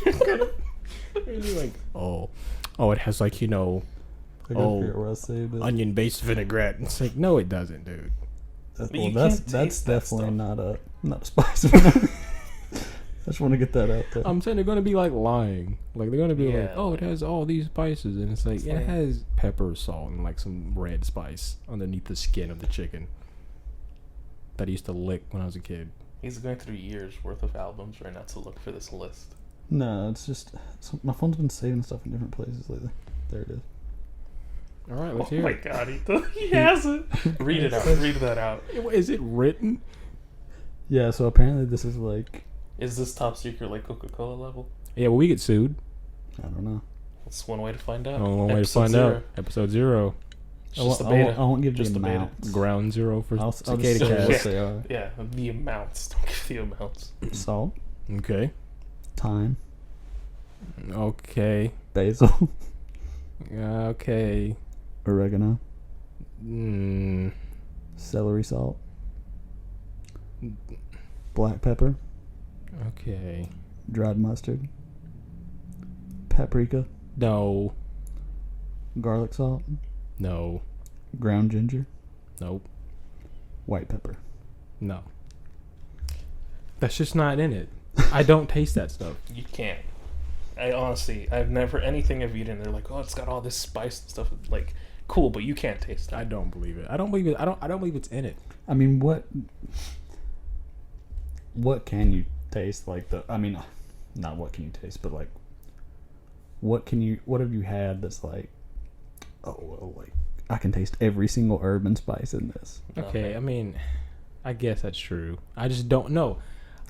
they're gonna be like, oh, it has like, you know, I gotta oh, figure out where I saved it. onion-based vinaigrette. It's like, no, it doesn't, dude. But Well, you that's can't that's taste that definitely stuff. not a spicy one. I just want to get that out there. I'm saying they're gonna be like lying. Like they're gonna be like, Yeah. oh, it has all these spices, and it's like, It's yeah, like- it has pepper, salt, and like some red spice underneath the skin of the chicken that I used to lick when I was a kid. He's going through years worth of albums right now to look for this list. No, it's just my phone's been saving stuff in different places lately. There it is. All right, let's Oh hear my it. god, he has it. Read it out. Read that out. Is it written? Yeah, so apparently this is like, Is this top secret like Coca-Cola level? Yeah, well, we get sued. I don't know. That's one way to find out. Oh, one way to Episode find 0. out. Episode 0. It's I just won't, the I beta. won't, I won't give Just the the beta. amounts. Ground 0 for I'll just say CicadaCast. what they are. Yeah, the amounts. Don't give the amounts. Salt, Okay. thyme, Okay. basil, Okay. oregano, Mm. celery salt, black pepper, Okay. dried mustard, paprika, No. garlic salt, No. ground ginger, Nope. white pepper. No. That's just not in it. I don't taste that stuff. You can't. I've never, anything I've eaten, they're like, oh, it's got all this spice and stuff. Like, cool, but you can't taste I that. don't believe it. I don't believe it. I don't believe it's in it. I mean, what can you taste like the? I mean, not what can you taste, but like, what have you had that's like, oh, well, like I can taste every single herb and spice in this. Okay, Nothing. I mean, I guess that's true. I just don't know.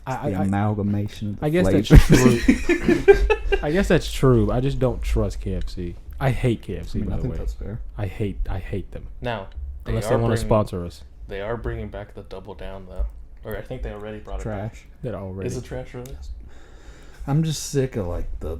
The amalgamation of the I guess that's flavors. true. I guess that's true. I just don't trust KFC. I hate KFC, I mean, by I the think way. that's fair. I hate them. Now, Unless they want to sponsor us. They are bringing back the Double Down, though. Or I think they already brought it back. Trash. That already. Is it trash, really? I'm just sick of like the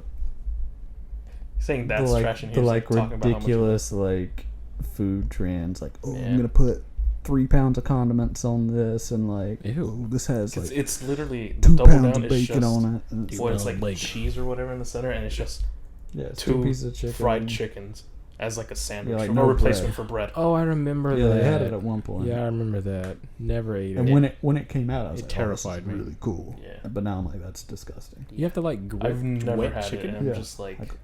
Saying that's like, trash and the he's like talking about how much ridiculous like food trends. Like, oh, Yeah. I'm gonna put 3 pounds of condiments on this, and like, Ew. oh, this has like it's literally 2 Double pounds Down of is bacon just on it. And it's, what it's like Bacon. cheese or whatever in the center, and it's just yeah, it's two 2 pieces of chicken, fried chickens as like a sandwich, like or no a replacement bread. for bread. Oh, I remember Yeah, that. they had it at one point. Yeah, I remember that. Never ate And it. when it came out, I was It like, terrified oh, me. this is really cool. Yeah. But now I'm like, that's disgusting. You have to like grip I've never wet had chicken. it, and I'm Yeah. just like, Like-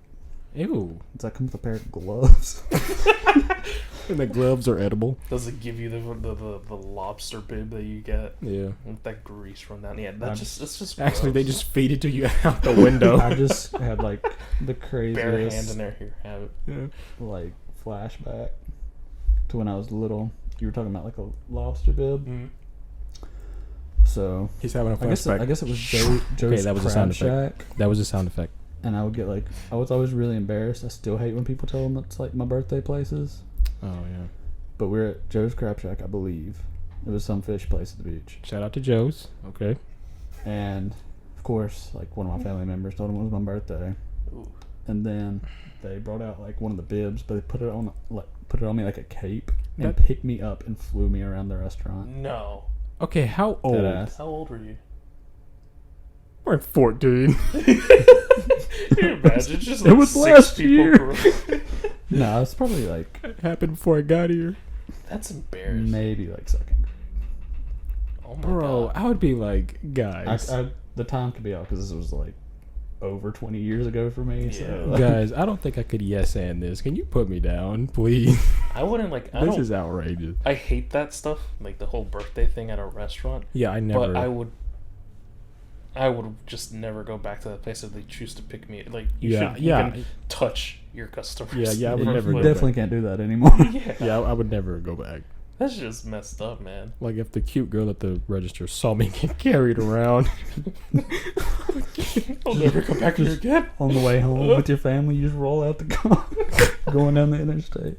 Ew. Does that come with a pair of gloves? And the gloves are edible. does it give you the lobster bib that you get Yeah. with that grease from that? Yeah, it's just Actually, they gross. just feed it to you out the window. I just had like the bare hand in craziest there. Here, have it. Yeah. like flashback to when I was little. You were talking about like a lobster bib. Mhm. So He's having a I guess flashback. it was Joe's that was a Crab sound Shack, That was a sound effect. and I would get like I was always really embarrassed. I still hate when people tell them it's like my birthday places. Oh yeah. But we're at Joe's Crab Shack, I believe. It was some fish place at the beach, Shout out to Joe's. Okay. and of course, like one of my family members told him it was my birthday, Ooh. and then they brought out like one of the bibs, but they put it on me like a cape and That- picked me up and flew me around the restaurant. No. Okay, how old? Deadass. How old were you? We're at 14. Can you imagine? Just It like was 6 last people year. per- No, it's probably like It happened before I got here. That's embarrassing. maybe like second grade. Oh my Bro, god. I would be like, guys. The time could be off because this was like over 20 years ago for me. So Yeah. like, Guys, I don't think I could yes and this. Can you put me down, please? I wouldn't like. I This don't. is outrageous. I hate that stuff, like the whole birthday thing at a restaurant. Yeah, I never. But I would just never go back to that place if they choose to pick me. Like you Yeah, should yeah. even touch your customers. Yeah, yeah, I would you never you go definitely back. can't do that anymore. Yeah. Yeah, I would never go back. That's just messed up, man. Like if the cute girl at the register saw me get carried around. I'll never come back here again. On the way home with your family, you just roll out the car, going down the interstate.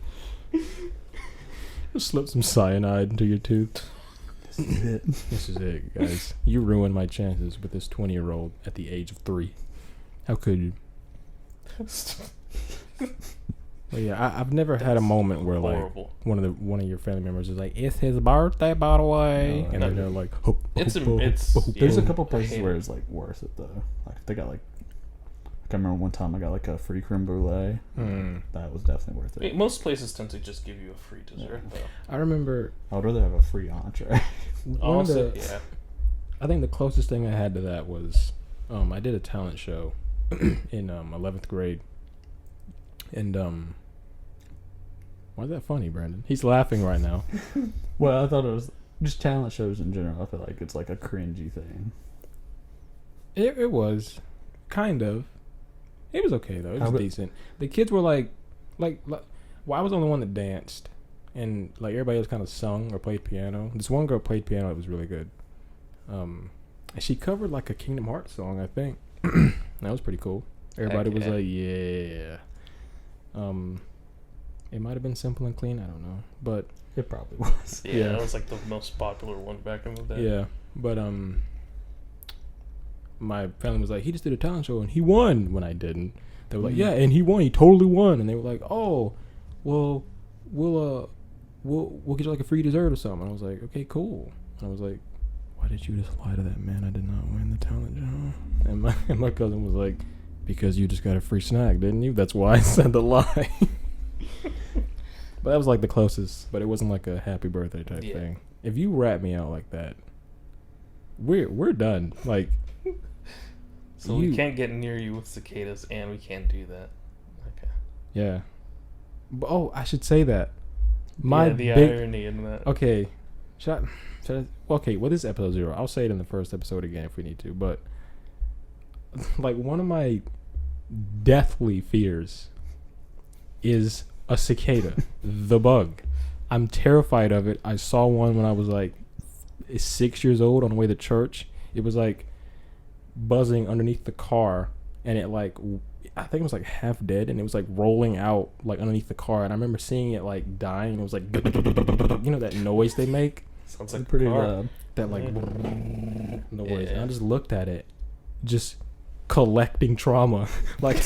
Slip some cyanide into your tooth. This is it. This is it, guys. You ruined my chances with this 20-year-old at the age of 3. How could you? Well, yeah, I've never had a moment where horrible. like one of your family members is like, "It's his birthday, by the way," and then they're like, It's There's a yeah. couple places hate where it. it's like worth it though. Like they got like, I remember one time I got like a free creme brulee. That was definitely worth it. Most places tend to just give you a free dessert, though. I remember I would rather have a free entree. one of the, Yeah. I think the closest thing I had to that was I did a talent show in 11th grade, and why is that funny, Brandon? He's laughing right now. Well, I thought it was just talent shows in general. I feel like it's like a cringy thing. It was kind of. It was okay though. It was How decent. The kids were like, well, I was the only one that danced, and like everybody else kind of sung or played piano. This one girl played piano. It was really good. And she covered like a Kingdom Hearts song, I think. That was pretty cool. Everybody was yeah. like, yeah. It might have been Simple and Clean. I don't know, but It probably was. Yeah, Yeah. that was like the most popular one back in the day. yeah. But my family was like, he just did a talent show and he won when I didn't. They were like, yeah, and he won. He totally won. And they were like, oh, well, we'll get you like a free dessert or something. And I was like, okay, cool. And I was like, why did you just lie to that man? I did not win the talent show. And my cousin was like, because you just got a free snack, didn't you? That's why I said the lie. But that was like the closest. But it wasn't like a happy birthday type thing. If you rat me out like that, we're done. Like, So we can't get near you with cicadas, and we can't do that. Okay. Yeah. But, I should say that. The irony in that. Okay. Should I? Okay. Well, this is episode 0. I'll say it in the first episode again if we need to. But like one of my deathly fears is a cicada, the bug. I'm terrified of it. I saw one when I was like 6 years old on the way to church. It was like buzzing underneath the car, and it like I think it was like half dead, and it was like rolling out like underneath the car, and I remember seeing it like dying, and it was like you know that noise they make, Sounds like pretty a car. loud. that like Yeah. noise, and Yeah. I just looked at it, just collecting trauma, like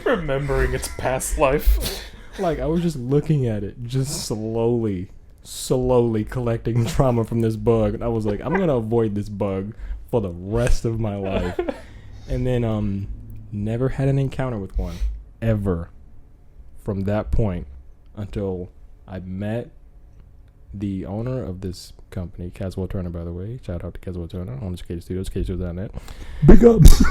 Remembering its past life. like I was just looking at it, just slowly collecting trauma from this bug, and I was like, I'm gonna avoid this bug for the rest of my life. And then never had an encounter with one ever from that point until I met the owner of this company, Caswell Turner, by the way. Shout out to Caswell Turner on Cicada Studios, CicadaStudios.net. Big ups.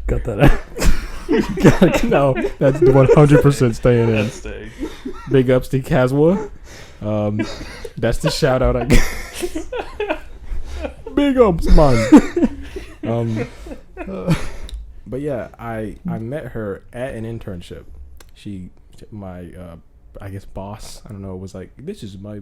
Got that out. No, that's 100% staying in. That's staying. Big ups to Caswell. That's the shout out I get. Big ups, man. But yeah, I met her at an internship. My I guess boss, I don't know, was like, this is my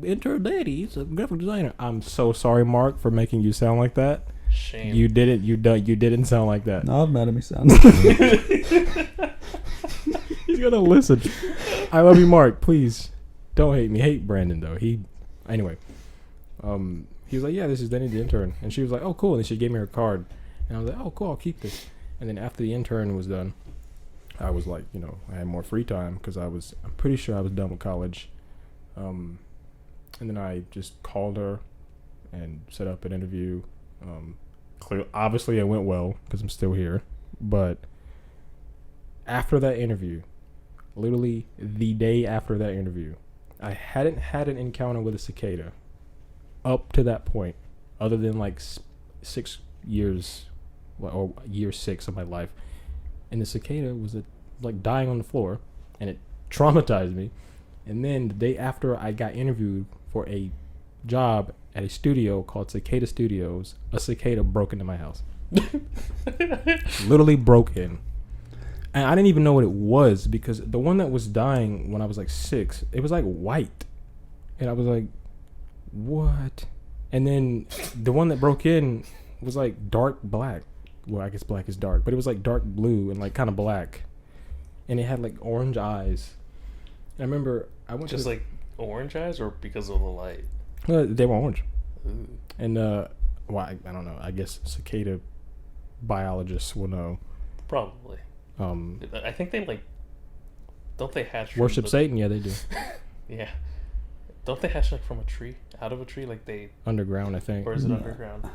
intern lady. He's a graphic designer. I'm so sorry, Mark, for making you sound like that. Shame. You didn't sound like that. No, I'm mad at me sound. He's gonna listen. I love you, Mark. Please don't hate me. Hate Brandon though. Anyway. He was like, yeah, this is Denny the intern, and she was like, oh cool, and then she gave me her card, and I was like, oh cool, I'll keep this. And then after the intern was done, I was like, I had more free time because I'm pretty sure I was done with college. And then I just called her and set up an interview. Obviously it went well because I'm still here, but after that interview, literally the day after that interview, I hadn't had an encounter with a cicada up to that point, other than like 6 years, or year 6 of my life. And the cicada was like dying on the floor, and it traumatized me. And then the day after I got interviewed for a job at a studio called Cicada Studios, a cicada broke into my house. Literally broke in. And I didn't even know what it was because the one that was dying when I was like 6, it was like white. And I was like, what? And then the one that broke in was like dark black. Well, I guess black is dark, but it was like dark blue and like kind of black. And it had like orange eyes. And I remember I went Just to like orange eyes or because of the light? they were orange. Ooh. And well, I don't know. I guess cicada biologists will know. Probably. I think they like. Don't they hatch? From Worship Satan? Yeah, they do. Yeah. Don't they hatch like from a tree, out of a tree, like they? Underground, I think. Or is it underground?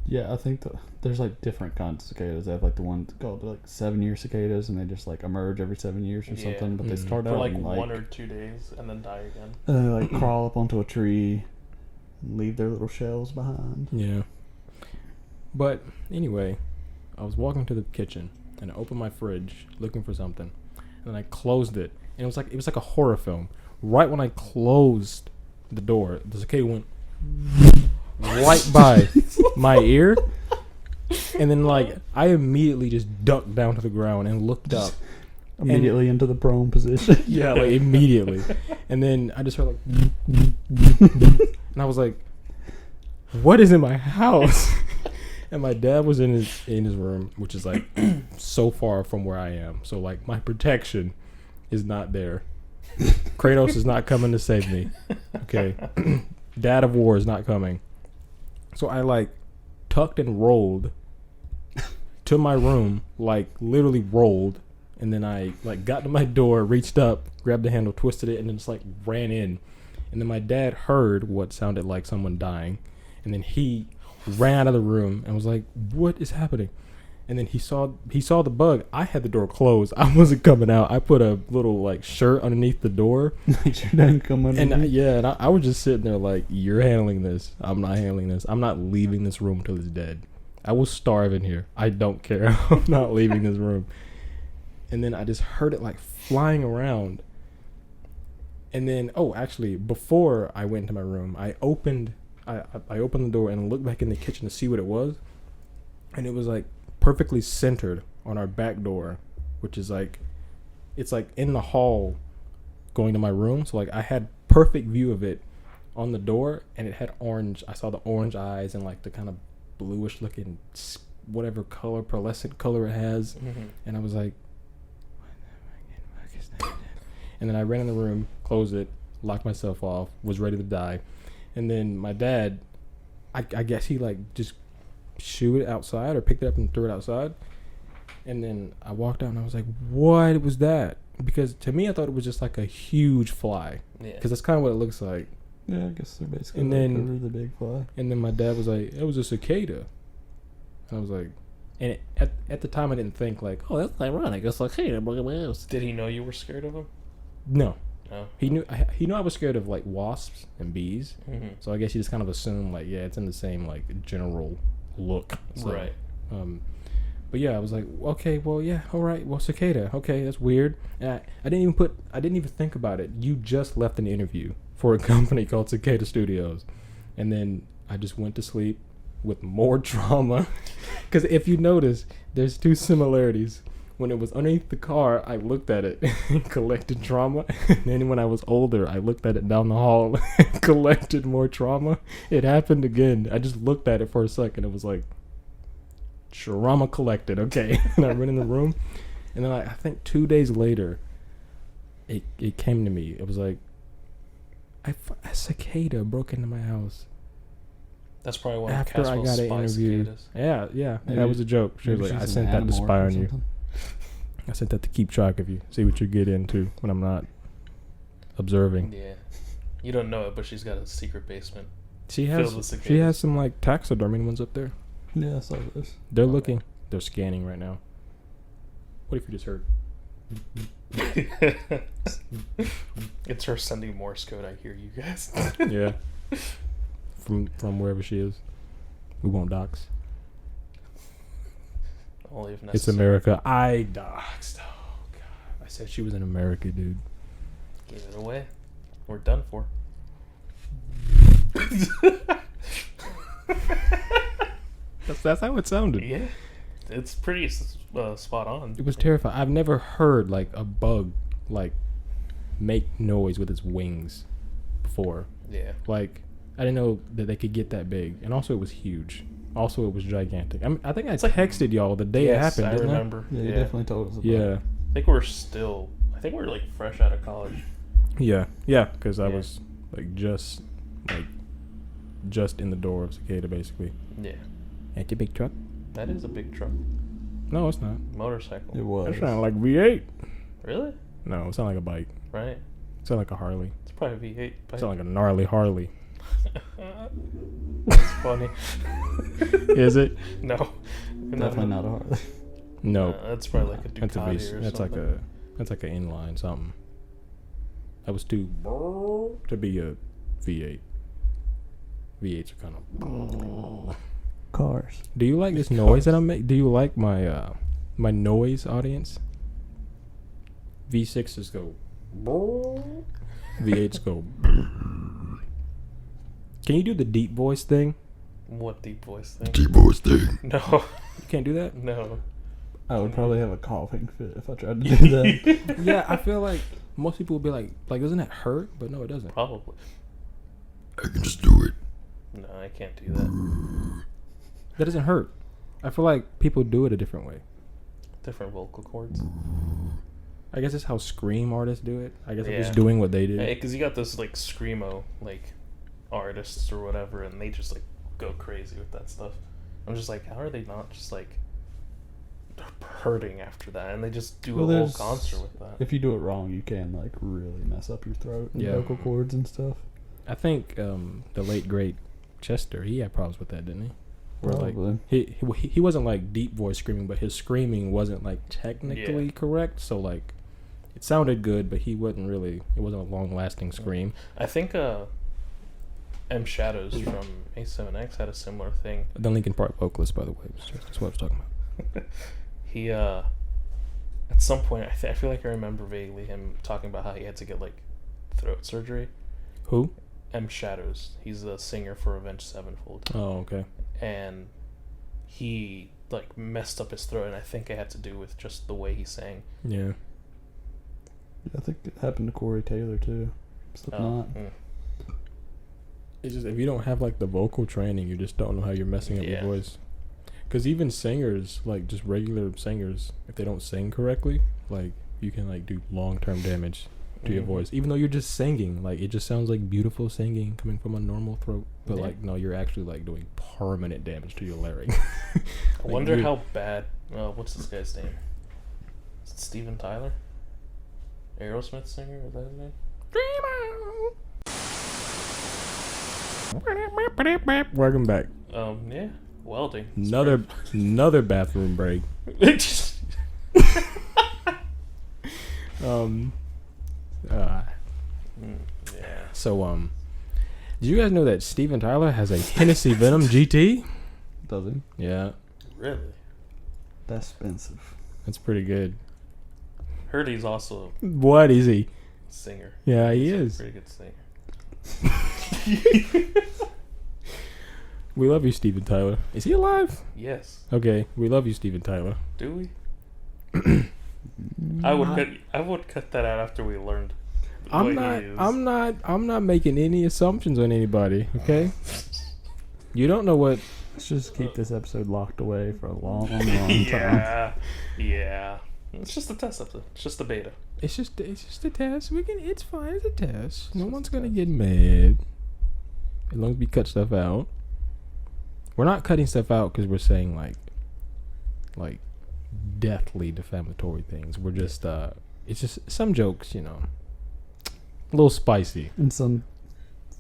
Yeah, I think there's like different kinds of cicadas. They have like the ones called like 7-year cicadas, and they just like emerge every 7 years or Yeah. something. But they start For out like in, 1 or 2 days and then die again. and they like crawl up onto a tree, and leave their little shells behind. Yeah. But anyway, I was walking to the kitchen and I opened my fridge looking for something, and I closed it, and it was like a horror film. Right when I closed the door, the cicada went right by my ear, and then like I immediately just ducked down to the ground and looked up. Immediately into the prone position. Yeah, like immediately. And then I just heard like and I was like, what is in my house? And my dad was in his room, which is like so far from where I am. So like my protection is not there. Kratos is not coming to save me. Okay. Dad of War is not coming. So I like tucked and rolled to my room, like literally rolled. And then I like got to my door, reached up, grabbed the handle, twisted it, and then just like ran in. And then my dad heard what sounded like someone dying. And then he ran out of the room and was like, what is happening? And then he saw the bug. I had the door closed. I wasn't coming out. I put a little like shirt underneath the door. Make sure it doesn't come underneath. And I was just sitting there like, you're handling this. I'm not handling this. I'm not leaving this room until it's dead. I will starve in here. I don't care. I'm not leaving this room. And then I just heard it like flying around. And then, actually, before I went into my room, I opened the door and looked back in the kitchen to see what it was. And it was like perfectly centered on our back door, which is like, it's like in the hall going to my room. So like I had perfect view of it on the door, and it had orange. I saw the orange eyes and like the kind of bluish looking, whatever color, pearlescent color it has. Mm-hmm. And I was like, and then I ran in the room, closed it, locked myself off, was ready to die. And then my dad, I guess he like just shooed it outside or picked it up and threw it outside. And then I walked out and I was like, what was that? Because to me, I thought it was just like a huge fly. Yeah. Because that's kind of what it looks like. Yeah, I guess they're basically And like then- a really big fly. And then my dad was like, it was a cicada. I was like, and at the time I didn't think like, oh, that's ironic. It's like, hey, Did he know you were scared of him? no. No. He knew I was scared of like wasps and bees. Mm-hmm. So I guess he just kind of assumed like, yeah, it's in the same like general look. So, Right. But yeah, I was like, okay, well, yeah, all right, well, cicada, okay, that's weird. And I didn't even think about it. You just left an interview for a company called Cicada Studios, and then I just went to sleep with more trauma. Because if you notice, there's 2 similarities. When it was underneath the car, I looked at it and collected trauma. And then when I was older, I looked at it down the hall and collected more trauma. It happened again. I just looked at it for a second. It was like, trauma collected. Okay. And I went in the room. And then I think 2 days later, it came to me. It was like, a cicada broke into my house. That's probably one After of I Caswell's got spy interviewed. cicadas. Yeah. Maybe- That was a joke. She was Maybe like, I she's an sent that to animorph spy or on you. something. I sent that to keep track of you, see what you get into when I'm not observing. Yeah. You don't know it, but she's got a secret basement. She Filled with has cicadas. some like taxidermy ones up there. Yeah, I saw this. They're Okay. looking. They're scanning right now. What if you just heard? It's her sending Morse code. I hear you guys. Yeah. From wherever she is. We won't dox. Only if necessary. It's America. I doxed. Oh god. I said she was in America, dude. Give it away. We're done for. That's how it sounded. Yeah. it's pretty spot on. It was terrifying. I've never heard like a bug like make noise with its wings before. Yeah. Like I didn't know that they could get that big, and also it was huge. Also, it was gigantic. I think I texted y'all the day it happened. I didn't remember. Yeah, you definitely told us about it. Yeah. I think we were like fresh out of college. Yeah, because I was like just in the door of Cicada, basically. Yeah. At your big truck? That is a big truck. No, it's not. Motorcycle. It was. It sounded like V8. Really? No, it sounded like a bike. Right. It sounded like a Harley. It's probably a V8 It bike. sounded like a gnarly Harley. That's funny. Is it? No. Definitely not a Harley. No. That's probably like a Ducati That's a V. or That's something. that's like an inline something. That was too to be a V8. V8s are kind of. Cars. Do you like this noise that I make? Do you like my my noise, audience? V6s go. V8s go. Can you do the deep voice thing? What deep voice thing? Deep voice thing. No. You can't do that? No. I would probably have a coughing fit if I tried to do that. Yeah, I feel like most people would be like, doesn't that hurt? But no, it doesn't. Probably. I can just do it. No, I can't do that. That doesn't hurt. I feel like people do it a different way. Different vocal cords. I guess it's how scream artists do it. I guess I'm Yeah. just doing what they do. Hey, because you got those like screamo like artists or whatever, and they just like go crazy with that stuff. I'm just like, how are they not just like hurting after that? And they just do a whole there's- concert with that. If you do it wrong, you can like really mess up your throat and Yeah. vocal cords and stuff. I think the late great Chester, he had problems with that, didn't he? Where like Probably. he wasn't like deep voice screaming, but his screaming wasn't like technically correct. So like it sounded good, but he wasn't really. It wasn't a long lasting scream. I think M Shadows from A7X had a similar thing. The Linkin Park vocalist, by the way, that's what I was talking about. He at some point I feel like I remember vaguely him talking about how he had to get like throat surgery. Who? M Shadows. He's the singer for Avenged Sevenfold. Oh, okay. And he like messed up his throat, and I think it had to do with just the way he sang. Yeah. I think it happened to Corey Taylor too. Slipknot. It's just if you don't have like the vocal training, you just don't know how you're messing up your Yeah. voice. Because even singers, like just regular singers, if they don't sing correctly, like you can like do long-term damage to your voice. Even though you're just singing, like it just sounds like beautiful singing coming from a normal throat. But Yeah. like no, you're actually like doing permanent damage to your larynx. I wonder you- how bad. What's this guy's name? Is it Steven Tyler? Aerosmith singer? Is that his name? Welcome back. Yeah. Welding. Another bathroom break. Yeah. So did you guys know that Steven Tyler has a Hennessy Venom GT? Does he? Yeah, Really? That's expensive. that's pretty good. Heard he's also What is he? a singer. Yeah, he He's a is. pretty good singer. We love you, Steven Tyler. Is he alive? Yes. Okay, we love you, Steven Tyler. Do we? I would cut that out after we learned. I'm what he is. I'm not making any assumptions on anybody. Okay, you don't know what. Let's just keep this episode locked away for a long, long time. Yeah. Yeah. It's just a test episode. It's just a beta. It's just a test. It's fine. It's a test. No just one's a gonna test. get mad as long as we cut stuff out. We're not cutting stuff out because we're saying like deathly defamatory things. We're just it's just some jokes, a little spicy. And some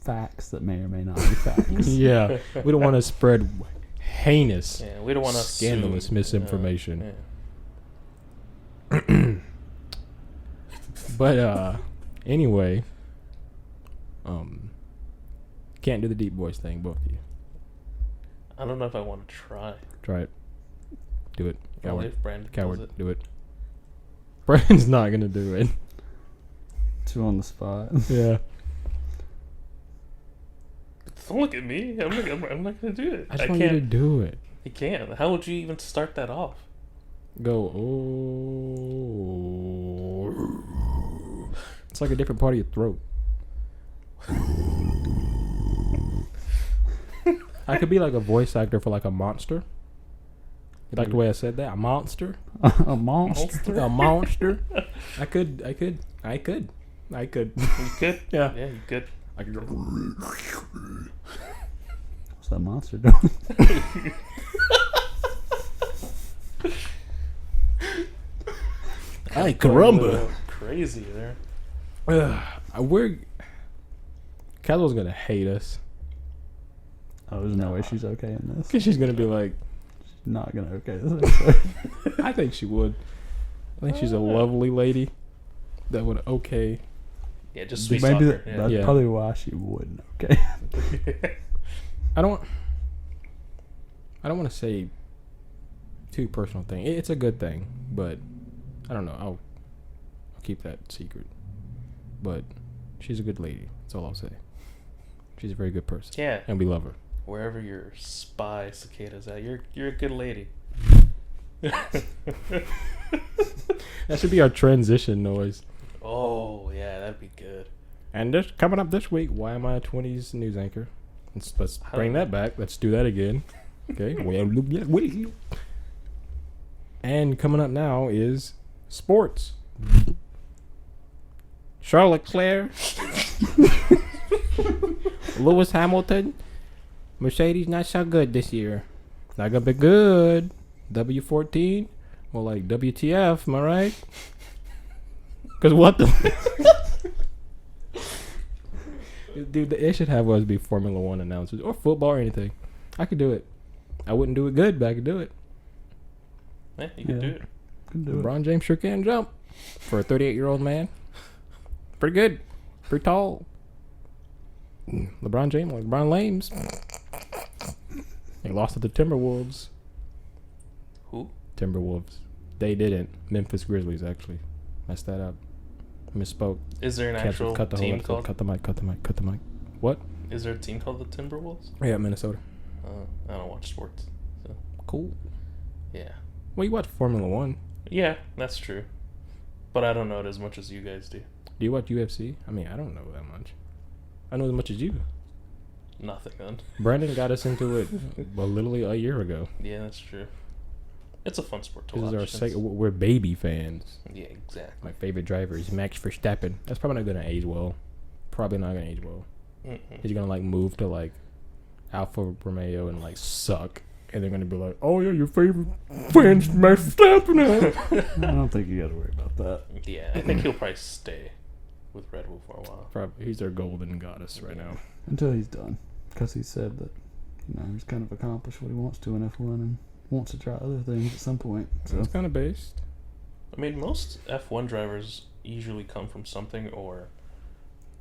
facts that may or may not be facts. Yeah, we don't want to spread heinous, Yeah, we don't want to scandalous misinformation. Yeah. But anyway, can't do the deep voice thing, both of you. I don't know if I want to try. Try it. Do it. Only Coward. if Brandon Coward. does it. Do it. Brandon's not gonna do it. Two on the spot. Yeah. Don't look at me. I'm not gonna do it. I just want you to do it. You can't. How would you even start that off? Go, oh. It's like a different part of your throat. I could be like a voice actor for like a monster. You like the way I said that? A monster? A monster. A monster? I could. You could? Yeah. Yeah, you could. I could go. What's that monster doing? Ay, caramba. Crazy there. We're... Callow's gonna hate us. Oh, there's no way she's okay in this. Because she's gonna be like... Not gonna okay this. I think she would. I think she's a lovely lady that would okay. Yeah, just sweet Maybe talker. that's Yeah. probably why she wouldn't. Okay. I don't want to say too personal thing. It's a good thing, but I don't know. I'll keep that secret. But she's a good lady. That's all I'll say. She's a very good person. Yeah. And we love her. Wherever your spy cicada's at, you're a good lady. That should be our transition noise. Oh yeah, that'd be good. And this coming up this week, why am I a 20s news anchor? Let's bring that back. Let's do that again. Okay. And coming up now is sports. Charles Leclerc, Lewis Hamilton, Mercedes not so good this year. Not gonna be good. W14, more like WTF, am I right? Cause what the dude, it should have us be Formula One announcers or football or anything. I could do it. I wouldn't do it good, but I could do it. Yeah, you can do it. Can do LeBron James sure can jump for a 38-year-old man. Pretty good, pretty tall. LeBron James, like LeBron Lames. He lost to the Timberwolves. Who? Timberwolves. They didn't. Memphis Grizzlies actually. Messed that up. Misspoke. Is there an actual Cut the whole team episode. called? Cut the mic. What? Is there a team called the Timberwolves? Yeah, Minnesota. I don't watch sports. So Cool. yeah. Well, you watch Formula One. Yeah, that's true. But I don't know it as much as you guys do. Do you watch UFC? I mean, I don't know that much. I know as much as you. Nothing then. Brandon got us into it literally a year ago. Yeah, that's true. It's a fun sport to This watch. is our we're baby fans. Yeah, exactly. My favorite driver is Max Verstappen. That's probably not gonna age well. Probably not gonna age well. Mm-mm. He's gonna like move to like Alfa Romeo and like suck, and they're gonna be like, "Oh yeah, your favorite fan's Max Verstappen." I don't think you got to worry about that. Yeah, I think he'll probably stay with Red Bull for a while. Probably he's their golden goddess right now. Until he's done. Because he said that, he's kind of accomplished what he wants to in F1 and wants to try other things at some point. So It's kind of based. I mean, most F1 drivers usually come from something or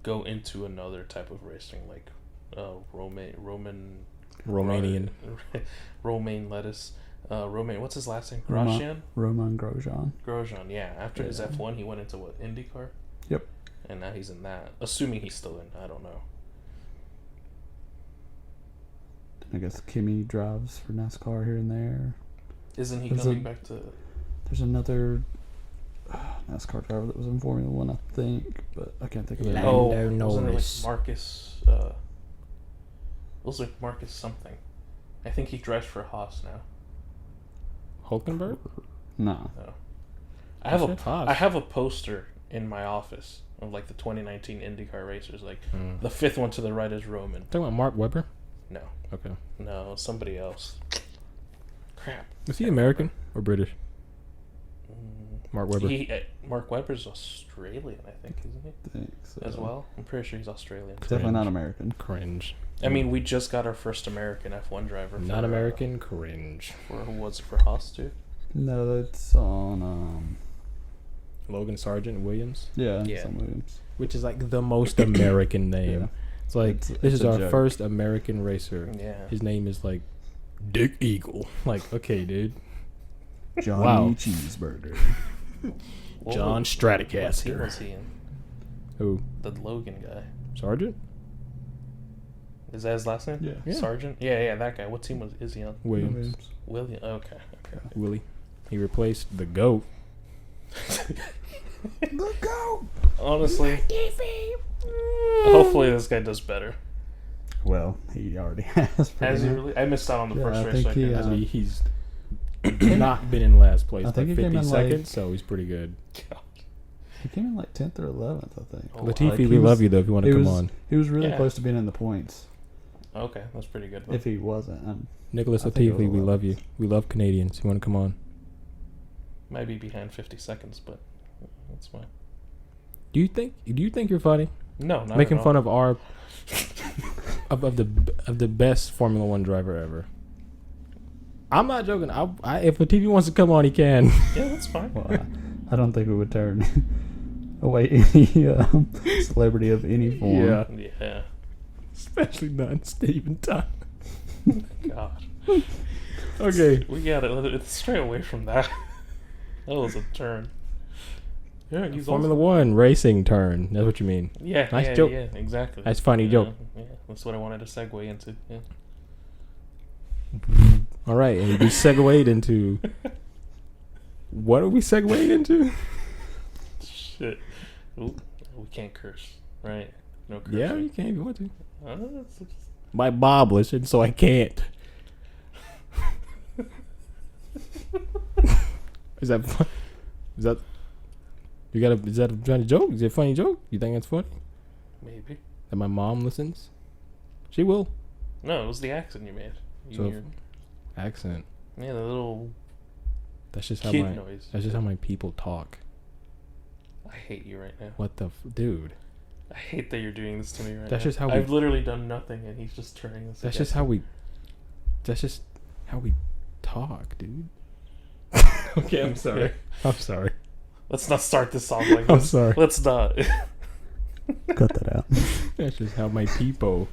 go into another type of racing, like Romanian. romaine lettuce. Romaine, what's his last name? Roman- Grosjean? Roman Grosjean. Grosjean, yeah. After his Yeah. F1, he went into what, IndyCar? Yep. And now he's in that. Assuming he's still in, I don't know. I guess Kimmy drives for NASCAR here and there. Isn't he There's coming a- back to... There's another NASCAR driver that was in Formula One, I think, but I can't think of it. Lando Oh, wasn't it like Norris. Marcus... it was like Marcus something. I think he drives for Haas now. Hulkenberg? No. No. I Shit, Haas. have a poster in my office of like the 2019 IndyCar racers. Like the fifth one to the right is Roman. Talking about Mark Webber? No, Okay. no, somebody else. Crap. Is he American or British? Mark Webber. Mark Webber's Australian, I think, isn't he? I think so. As well, I'm pretty sure he's Australian. Definitely not American. Cringe. I mean, we just got our first American F1 driver. Not American. Cringe. For who was it for Haas too? No, that's on, Logan Sargent Williams, yeah. Yeah. Williams. which is like the most American name. Yeah. It's like It's this is a our joke. first American racer. Yeah. His name is like Dick Eagle. Like, okay, dude. Johnny Wow. Cheeseburger. John What team Stratocaster. was he in? Who? The Logan guy. Sargent? Is that his last name? Yeah. Sargent? Yeah, that guy. What team is he on? Williams. William. Okay. Willie. He replaced the GOAT. The GOAT! Honestly, hopefully this guy does better. Well, he already has. Has he really? I missed out on the Yeah, first I race. think So I he, couldn't- He's not been in last place I by think he 50 came in, seconds, like- so he's pretty good. He came in like 10th or 11th, I think. Oh, Latifi, Like, we he love was- you though if you want to he come was- on. He was really Yeah. close to being in the points. Okay, that's pretty good. If he wasn't, Nicholas I think it was Latifi, we 11th. love you. We love Canadians. You want to come on? Might be behind 50 seconds, but that's fine. Do you think you're funny? No, not Making at all. fun of our of the best Formula One driver ever. I'm not joking. If Latifi wants to come on, he can. Yeah, that's fine. well, I don't think we would turn away any celebrity of any form. Yeah. Especially not Steven Tyler. God. Okay. We got it. Stray away from that. That was a turn. Yeah, he's Formula One racing turn. That's what you mean. Yeah, Nice yeah, joke. Yeah, exactly. Nice funny joke. Yeah, that's what I wanted to segue into. Yeah. All right, and we segued into. What are we segued into? Shit. Ooh, we can't curse, right? No cursing. Yeah, you can if you want to. It's just- My Bob listened, so I can't. Is that fun? Is that is that a funny joke? Is it a funny joke? You think it's funny? maybe. That my mom listens? She will. No, it was the accent you made. So accent. Yeah, the little That's just how kid my noise. that's just how my people talk. I hate you right now. What the dude? I hate that you're doing this to me right now. That's just how I've we- literally done nothing, and he's just turning this. That's against just how me. we. That's just how we talk, dude. Okay, I'm sorry. Yeah. I'm sorry. Let's not start this off like I'm this. sorry. Let's not. Cut that out. That's just how my people.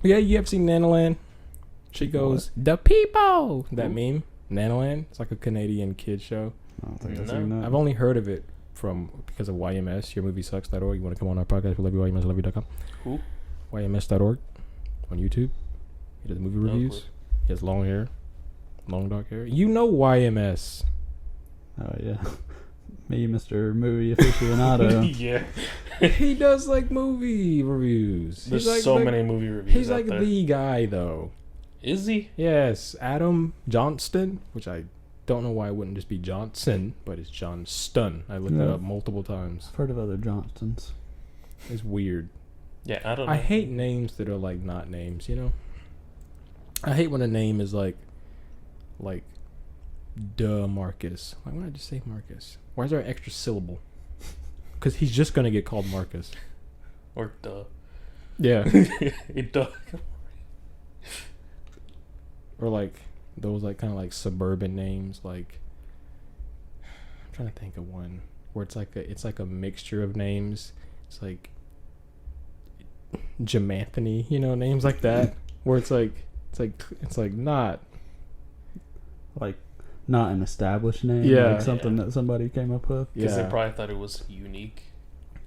Yeah, you have seen Nanoland? She goes, "The people." That meme, Nanoland. It's like a Canadian kid show. I don't think I've No. seen that. I've only heard of it because of YMS, yourmoviesucks.org. You want to come on our podcast? We love you, YMS, love you.com. Who? YMS.org on YouTube. He does movie No reviews. clue. He has long hair, long dark hair. You know YMS. Oh yeah, me, Mr. Movie Aficionado. Yeah. He does like movie reviews. There's He's like so the- many movie reviews. He's out like there. the guy though. Is he? Yes, Adam Johnston, which I don't know why it wouldn't just be Johnson, but it's Johnston. I looked it Yeah. up multiple times. I've heard of other Johnstons. It's weird. Yeah, I don't know. I hate names that are like not names, you know? I hate when a name is like duh Marcus. Why would I just say Marcus? Why is there an extra syllable? Because he's just gonna get called Marcus. Or duh. Yeah. It duh. Or like those like kind of like suburban names, like I'm trying to think of one where it's like a mixture of names. It's like Jamanthony, you know, names like that. Where it's like not. Like, not an established name. Yeah. Like something that somebody came up with. Because Yeah. they probably thought it was unique.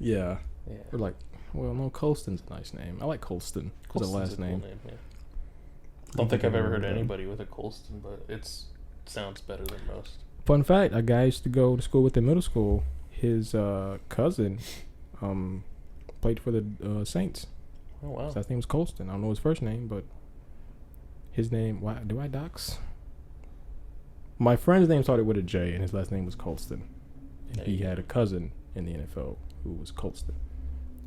Yeah. Yeah. Or like, well, no, Colston's a nice name. I like Colston as a Colston's last cool name. Yeah. Don't think I've ever heard of that. anybody with a Colston, but it sounds better than most. Fun fact: a guy I used to go to school with in middle school. His cousin played for the Saints. Oh wow. His last name was Colston. I don't know his first name, but his name. Why do I dox? My friend's name started with a J, and his last name was Colston. And There he you had a cousin in the NFL who was Colston.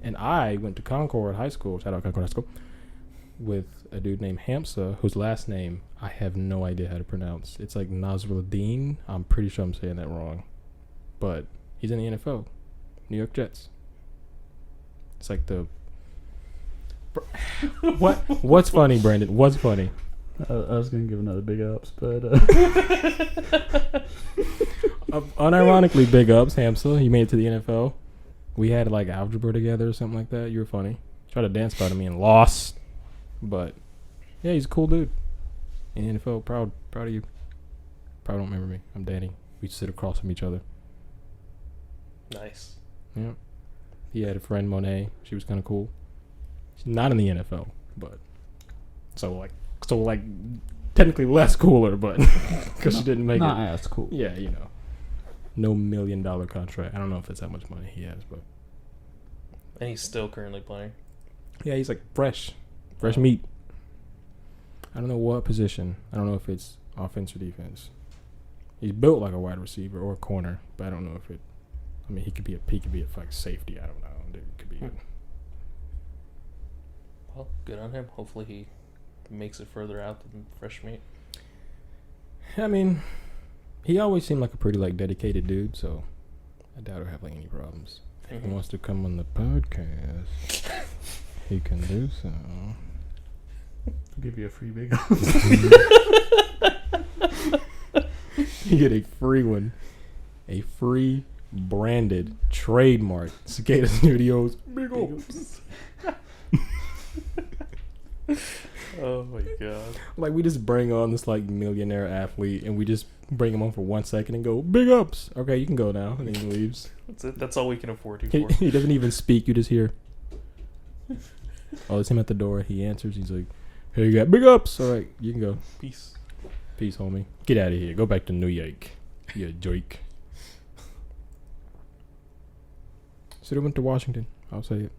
And I went to Concord High School. Shout out Concord High School. With a dude named Hamza, whose last name I have no idea how to pronounce. It's like Nasruddin. I'm pretty sure I'm saying that wrong, but he's in the NFL, New York Jets. It's like the What's funny, Brandon? What's funny? I was gonna give another big ups, but Unironically, big ups, Hamza. He made it to the NFL. We had like algebra together or something like that. You were funny. Tried to dance by to me and lost, but yeah, he's a cool dude. In the NFL, proud of you. Probably don't remember me. I'm Danny. We sit across from each other. Nice. Yeah. He had a friend, Monet. She was kind of cool. She's not in the NFL, but so like technically less cooler, but because she didn't make Not it. as cool. Yeah, you know, no $1 million contract. I don't know if that's how much money he has, but And he's still currently playing. yeah, he's like fresh meat. I don't know what position. I don't know if it's offense or defense. He's built like a wide receiver or a corner, but I don't know if it. I mean, he could be a like safety. I don't know. Dude, it could be good. Well, good on him. Hopefully he makes it further out than fresh meat. I mean, he always seemed like a pretty like dedicated dude, so I doubt he'll have like any problems. If he wants to come on the podcast, he can do so. I'll give you a free big. You get a free one, a free branded trademark Cicada Studios big ups. Oh my god. Like we just bring on this like millionaire athlete and we just bring him on for 1 second and go big ups. Okay, you can go now, and then he leaves. That's it. That's all we can afford you He, for. he doesn't even speak. You just hear. Oh, it's him at the door. He answers. He's like, "Hey, you got big ups. All right, you can go. Peace. Peace, homie. Get out of here. Go back to New York. You joke." So they went to Washington. I'll say it.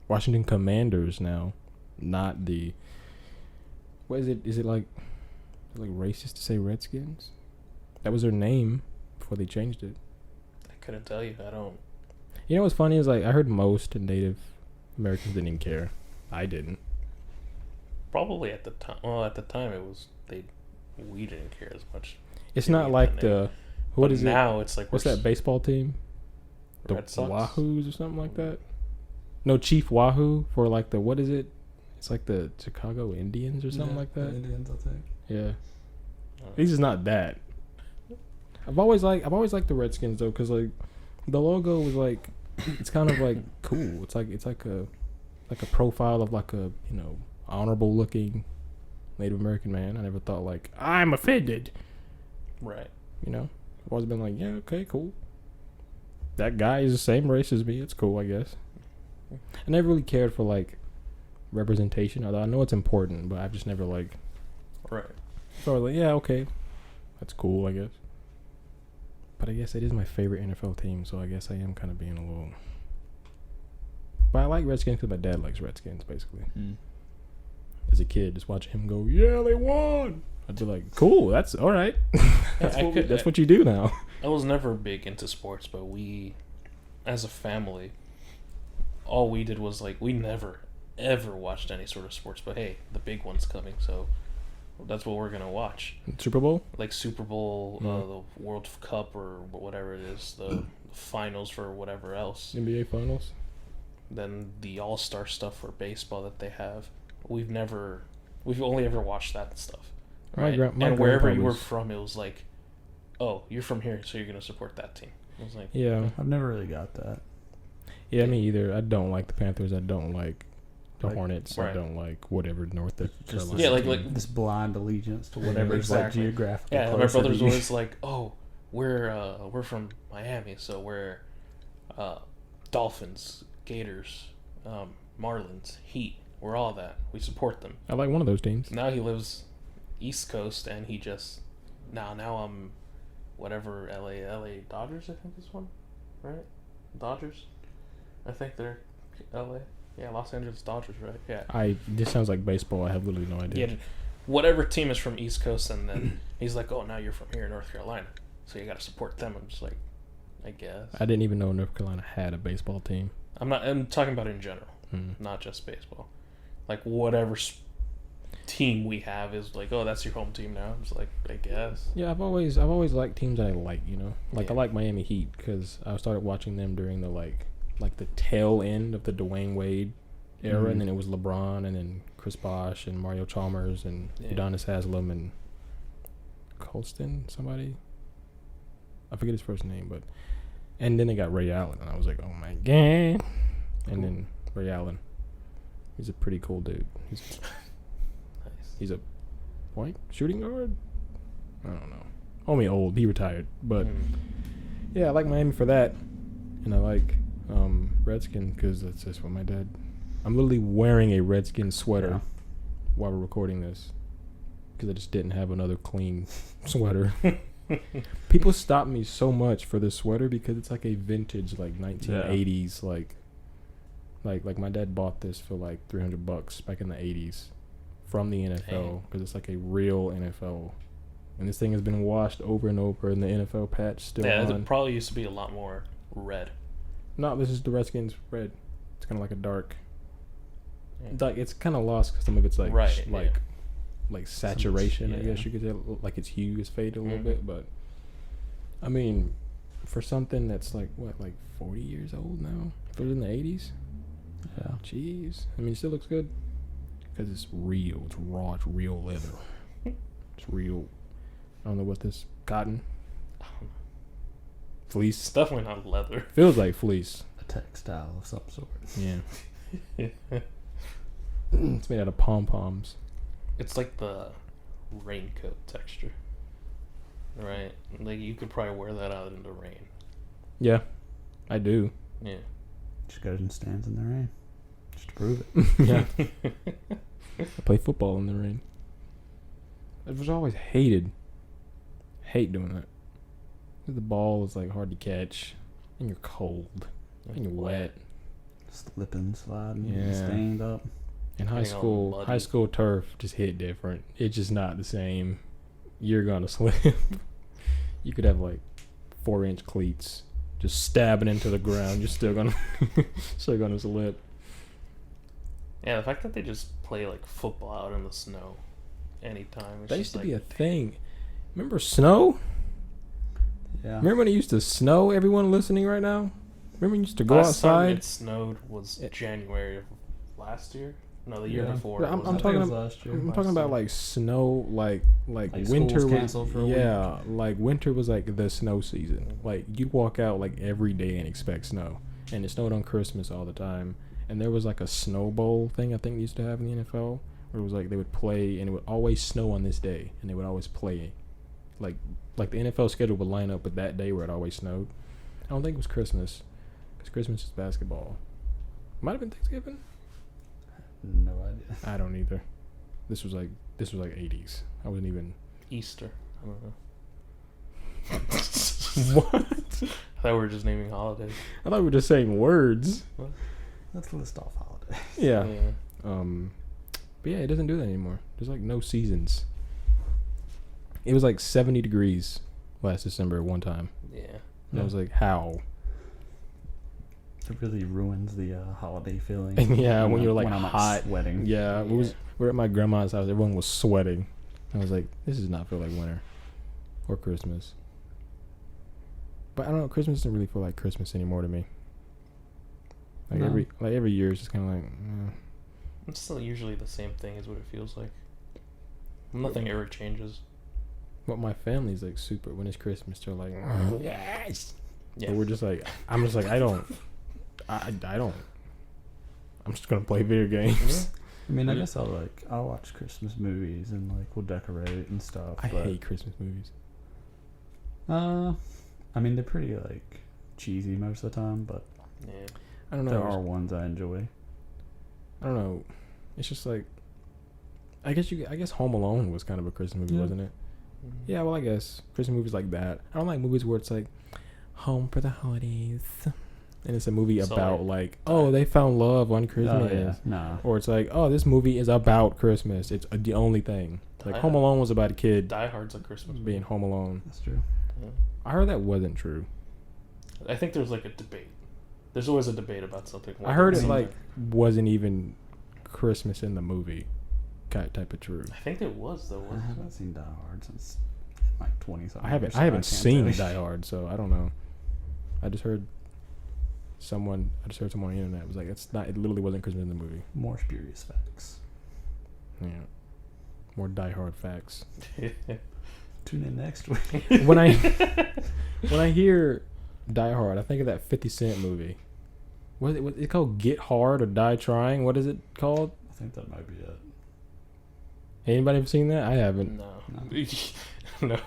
Washington Commanders now, not the. What is it? Is it like racist to say Redskins? That was their name before they changed it. I couldn't tell you. I don't. You know what's funny is like I heard most Native Americans didn't even care. I didn't. Probably at the time. Well, at the time it was we didn't care as much. It's Yeah, not we like get the name. the what But is it? now it's like What's that baseball team? The Red Sox? Wahoos or something like that? No, Chief Wahoo for like the what is it? It's like the Chicago Indians or something like that. Indians, I think. Yeah. At least it's not that. I've always liked the Redskins though, cause like the logo was like it's kind of like cool. It's like a profile of like a honorable looking Native American man. I never thought like I'm offended. Right. I've always been like, yeah, okay, cool. That guy is the same race as me. It's cool, I guess. I never really cared for like representation, although I know it's important, but I've just never like. Right. So I was like, yeah, okay, that's cool, I guess. But I guess it is my favorite NFL team, so I guess I am kind of being a little. But I like Redskins because my dad likes Redskins, basically. As a kid, just watching him go, yeah, they won. I'd be like, cool, that's all right. That's what you do now. I was never big into sports, but we, as a family, all we did was like we never ever watched any sort of sports. But hey, the big one's coming, so that's what we're gonna watch. Super Bowl? Like Super Bowl, the World Cup, or whatever it is, the finals for whatever else. NBA Finals? Then the All-Star stuff for baseball that they have. We've only ever watched that stuff. Right? And wherever you were from, it was like, oh, you're from here, so you're going to support that team. I was like, yeah. I've never really got that. Yeah, me either. I don't like the Panthers. I don't like the Hornets. Right. I don't like whatever North Carolina. Yeah, like this blind allegiance to whatever exactly. like geographical. Yeah, my brother's always like, oh, we're from Miami, so we're Dolphins, Gators, Marlins, Heat. We're all that. We support them. I like one of those teams. Now he lives East Coast, and he just now I'm whatever LA Dodgers, I think is one, right? Dodgers, I think they're LA. Yeah, Los Angeles Dodgers, right? Yeah. This sounds like baseball. I have literally no idea. Yeah, whatever team is from East Coast, and then he's like, oh, now you're from here in North Carolina, so you got to support them. I'm just like, I guess. I didn't even know North Carolina had a baseball team. I'm talking about in general, not just baseball. Like whatever team we have is like, oh, that's your home team now. I'm just like, I guess. Yeah, I've always liked teams that I like. I like Miami Heat because I started watching them during the like the tail end of the Dwayne Wade era, and then it was LeBron, and then Chris Bosh and Mario Chalmers and Udonis Haslem and Colston, somebody. I forget his first name, and then they got Ray Allen, and I was like, oh my god. And then Ray Allen, he's a pretty cool dude. He's a point shooting guard. I don't know. Homie old. He retired, but yeah, I like Miami for that, and I like Redskins because that's just what my dad. I'm literally wearing a Redskins sweater Yeah. while we're recording this because I just didn't have another clean sweater. People stop me so much for this sweater because it's like a vintage, like 1980s, like my dad bought this for like $300 back in the 80s from the NFL because it's like a real NFL. And this thing has been washed over and over, and the NFL patch still on. It probably used to be a lot more red. No, this is the Redskins red. It's kind of like a dark. Yeah. Like it's kind of lost because some of it's like Right, like saturation. I yeah. guess you could say, like its hue is faded a little Mhm. bit. But I mean, for something that's like 40 years old now, if it was in the 80s. Yeah. Jeez, I mean, it still looks good because it's real. It's raw. It's real leather. It's real. I don't know what this cotton fleece. It's definitely not leather. Feels like fleece. A textile of some sort. Yeah. It's made out of pom poms. It's like the raincoat texture, right? Like you could probably wear that out in the rain. Yeah, I do. Yeah. Just goes and stands in the rain. Just to prove it. Yeah. I play football in the rain. I was always hate doing that. The ball is like hard to catch, and you're cold, and you're wet. Slipping, sliding, Yeah. stained up. In high Getting all school, muddy. high school turf just hit different. It's just not the same. You're gonna slip. You could have like 4-inch cleats just stabbing into the ground. You're still gonna slip. Yeah, the fact that they just play like football out in the snow anytime. It's That just used to like, be a thing. Remember snow? Yeah. Remember when it used to snow? Everyone listening right now. Remember when you used to go last time outside? it snowed was It- January of last year. No, the year Yeah. before. Yeah, I'm it was I think talking it was about- last year. I'm talking about like snow, like Like winter school's was canceled for a yeah, like winter was like the snow season. Like you'd walk out like every day and expect snow, and it snowed on Christmas all the time. And there was like a snow bowl thing I think they used to have in the NFL, where it was like they would play and it would always snow on this day, and they would always play, like the NFL schedule would line up with that day where it always snowed. I don't think it was Christmas, because Christmas is basketball. Might have been Thanksgiving. No idea. I don't either. This was like 80s. I wasn't even. Easter. I don't know. What? I thought we were just naming holidays. I thought we were just saying words. Let's list off holidays. Yeah. But yeah, it doesn't do that anymore. There's like no seasons. It was like 70 degrees last December at one time. Yeah. And I was like, how? It really ruins the holiday feeling. Yeah, when you're, like, when I'm not hot. sweating. Yeah, we're at my grandma's house. Everyone was sweating. I was like, this does not feel like winter or Christmas. But I don't know. Christmas doesn't really feel like Christmas anymore to me. Like No. every year is just kind of like. It's still usually the same thing is what it feels like. Nothing ever changes. But my family's like super. When it's Christmas, they're like, yes. Yeah. But we're just like, I'm just like, I don't. I'm just gonna play video games. I mean, I Yeah. guess I'll watch Christmas movies and like we'll decorate and stuff. I but, hate Christmas movies. I mean, they're pretty like cheesy most of the time, but Yeah. I don't know. there are ones I enjoy. I don't know. It's just like, I guess Home Alone was kind of a Christmas movie, Yeah. wasn't it? Mhm. Yeah, well, I guess Christmas movies like that. I don't like movies where it's like home for the holidays, and it's a movie So, about like, oh, they found love on Christmas, Oh, yeah. Nah. or it's like, oh, this movie is about Christmas. It's the only thing. Like Die Home Hard. Alone was about a kid Die Hard's a Christmas being movie. home alone. That's true. Yeah. I heard that wasn't true. I think there's like a debate. There's always a debate about something. I heard it Whether like wasn't even Christmas in the movie type of true. I think it was though. I Wasn't haven't it? seen Die Hard since like 20-something. I haven't seen Die Hard, so I don't know. I just heard someone on the internet was like, it's not. It literally wasn't Christmas in the movie. More spurious facts. Yeah, more Die Hard facts. Tune in next week. when I hear Die Hard, I think of that 50 Cent movie. What is it called? Get Hard or Die Trying? What is it called? I think that might be it. Anybody ever seen that? I haven't. No. No. No.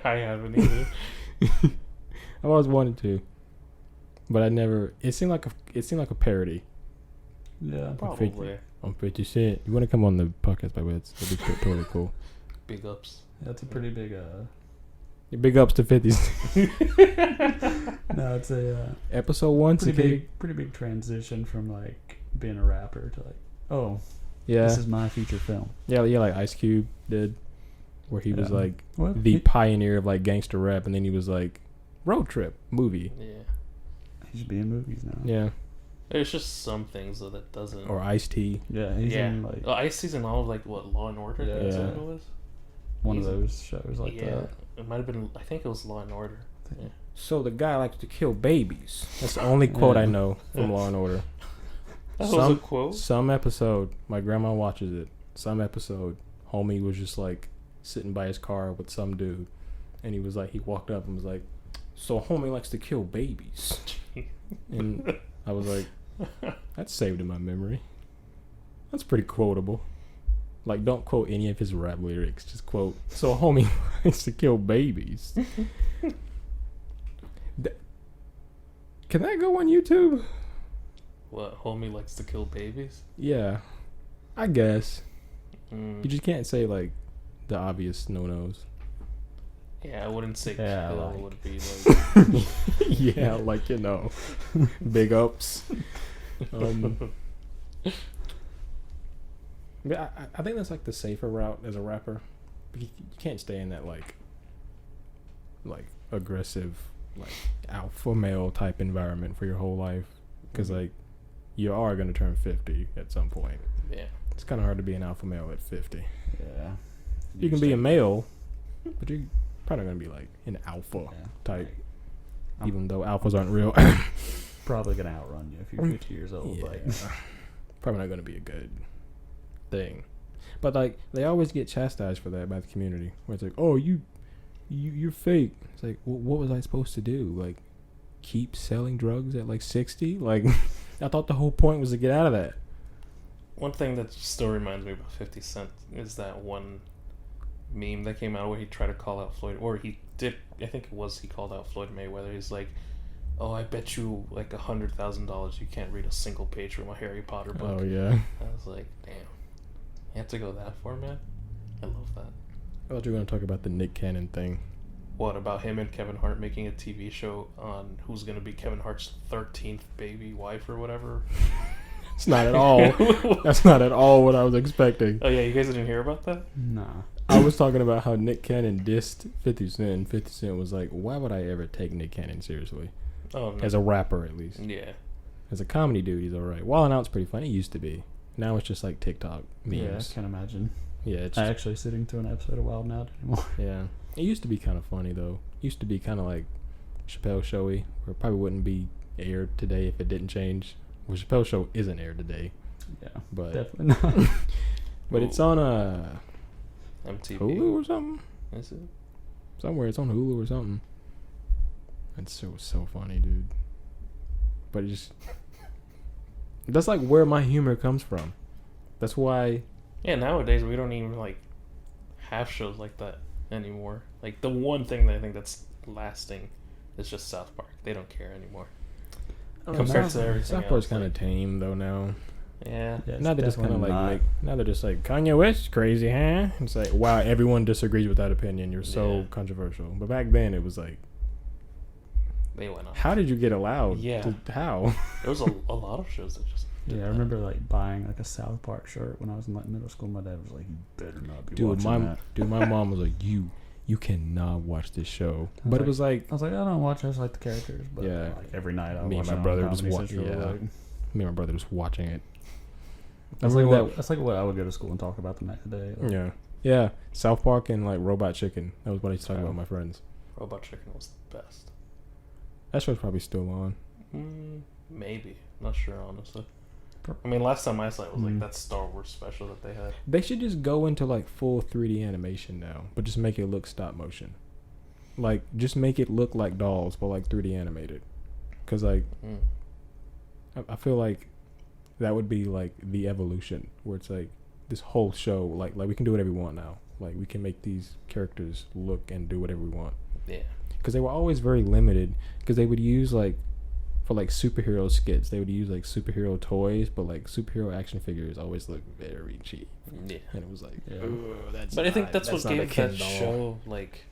I haven't either. I've always wanted to, but I never. It seemed like a parody. Yeah. Probably. I'm 50 Cent. You want to come on the podcast, by the way? It'd be totally cool. Big ups. That's a pretty big. Big ups to 50 Cent. No, it's a Episode 1, pretty big transition from like being a rapper to like, oh, yeah, this is my feature film. yeah, like Ice Cube did, where he was like What? the pioneer of like gangster rap, and then he was like road trip movie. Yeah. He should be in movies now. Yeah, There's just some things though that doesn't. or Ice-T. Yeah, he's in like Well, Ice-T's in all of like what Law and Order. Yeah. Is that what it was? one he's- of those shows like yeah. that. It might have been. I think it was Law and Order. Yeah. So the guy likes to kill babies. That's the only quote I know from Law and Order. That was a quote. Some episode, my grandma watches it. Some episode, homie was just like sitting by his car with some dude, and he was like, he walked up and was like, "So homie likes to kill babies," and I was like, "That's saved in my memory. That's pretty quotable." Like, don't quote any of his rap lyrics. Just quote, "So homie likes to kill babies." Can that go on YouTube? What, homie likes to kill babies? Yeah, I guess. Mm. You just can't say like the obvious no-nos. Yeah, I wouldn't say Yeah, kill. like- Would be like. Yeah, like, you know, big ups. Yeah, I think that's like the safer route as a rapper. You can't stay in that like aggressive, like alpha male type environment for your whole life, because like you are gonna turn 50 at some point. Yeah. It's kind of hard to be an alpha male at 50. Yeah. You can be a male, but you're probably not gonna be like an alpha type, I'm- even though alphas aren't real. Probably gonna outrun you if you're 50 years old. Yeah. Like, Probably not gonna be a good thing. But like they always get chastised for that by the community, where it's like, oh, you're fake. It's like, well, what was I supposed to do? Like, keep selling drugs at like 60? Like, I thought the whole point was to get out of that. One thing that still reminds me about 50 Cent is that one meme that came out where he tried to call out Floyd, or he did. I think it was he called out Floyd Mayweather. He's like, "Oh, I bet you like $100,000 you can't read a single page from a Harry Potter book." Oh yeah. I was like, damn, you have to go that far, man. I love that. I thought you were gonna talk about the Nick Cannon thing. What about him and Kevin Hart making a TV show on who's gonna be Kevin Hart's 13th baby wife or whatever? It's not at all. That's not at all what I was expecting. Oh yeah, you guys didn't hear about that? nah. I was talking about how Nick Cannon dissed 50 Cent, and 50 Cent was like, why would I ever take Nick Cannon seriously? Oh no. As a rapper, at least. Yeah. As a comedy dude, he's alright. Wild 'N Out's pretty funny. He used to be. Now it's just like TikTok Yeah, I memes. can't imagine. Yeah, it's Actually sitting through an episode of Wild 'N Out anymore. yeah. It used to be kind of funny though. It used to be kind of like Chappelle Showy, where it probably wouldn't be aired today if it didn't change. Well, Chappelle Show isn't aired today, Yeah, but definitely not. but it's on MTV. Hulu or something. Is it? Somewhere it's on Hulu or something. It's so funny, dude. But it just that's like where my humor comes from. That's why. Yeah, nowadays we don't even like have shows like that anymore. Like the one thing that I think that's lasting is just South Park. They don't care anymore. Compared to everything South Park's else, kind of like- tame though now. Yeah. Yeah, it's Now they're just kind of definitely like, not. now they're just like Kanye West crazy, huh? It's like, wow, everyone disagrees with that opinion. You're so Yeah. controversial. But back then it was like, They went on. how did you get allowed? Yeah. How? There was a lot of shows that just. did Yeah, I that. remember like buying like a South Park shirt when I was in like middle school. My dad was like, "You better not be watching that." My mom was like, you cannot watch this show. But it was like, I was like, I don't watch. I just like the characters. But Yeah. like every night I Me and watch my it on brother just Comedy watch- Central, yeah. like- me and my brother was watching it. That's like remember what that's like what I would go to school and talk about the next day. Like, Yeah. Yeah. South Park and like Robot Chicken. That was what I used to talk about with my friends. Robot Chicken was the best. That show's probably still on. Maybe. Not sure, honestly. I mean, last time I saw it was like Mm. that Star Wars special that they had. They should just go into like full 3D animation now, but just make it look stop motion. Like, just make it look like dolls, but like 3D animated. Cause like, Mm. I feel like that would be like the evolution, where it's like this whole show, like we can do whatever we want now. Like we can make these characters look and do whatever we want. Yeah. Because they were always very limited. Because they would use like for like superhero skits, they would use like superhero toys, but like superhero action figures always look very cheap. Yeah. And it was like, Yeah. ooh, that's. But I think that's not what a gave Ken that doll. show like,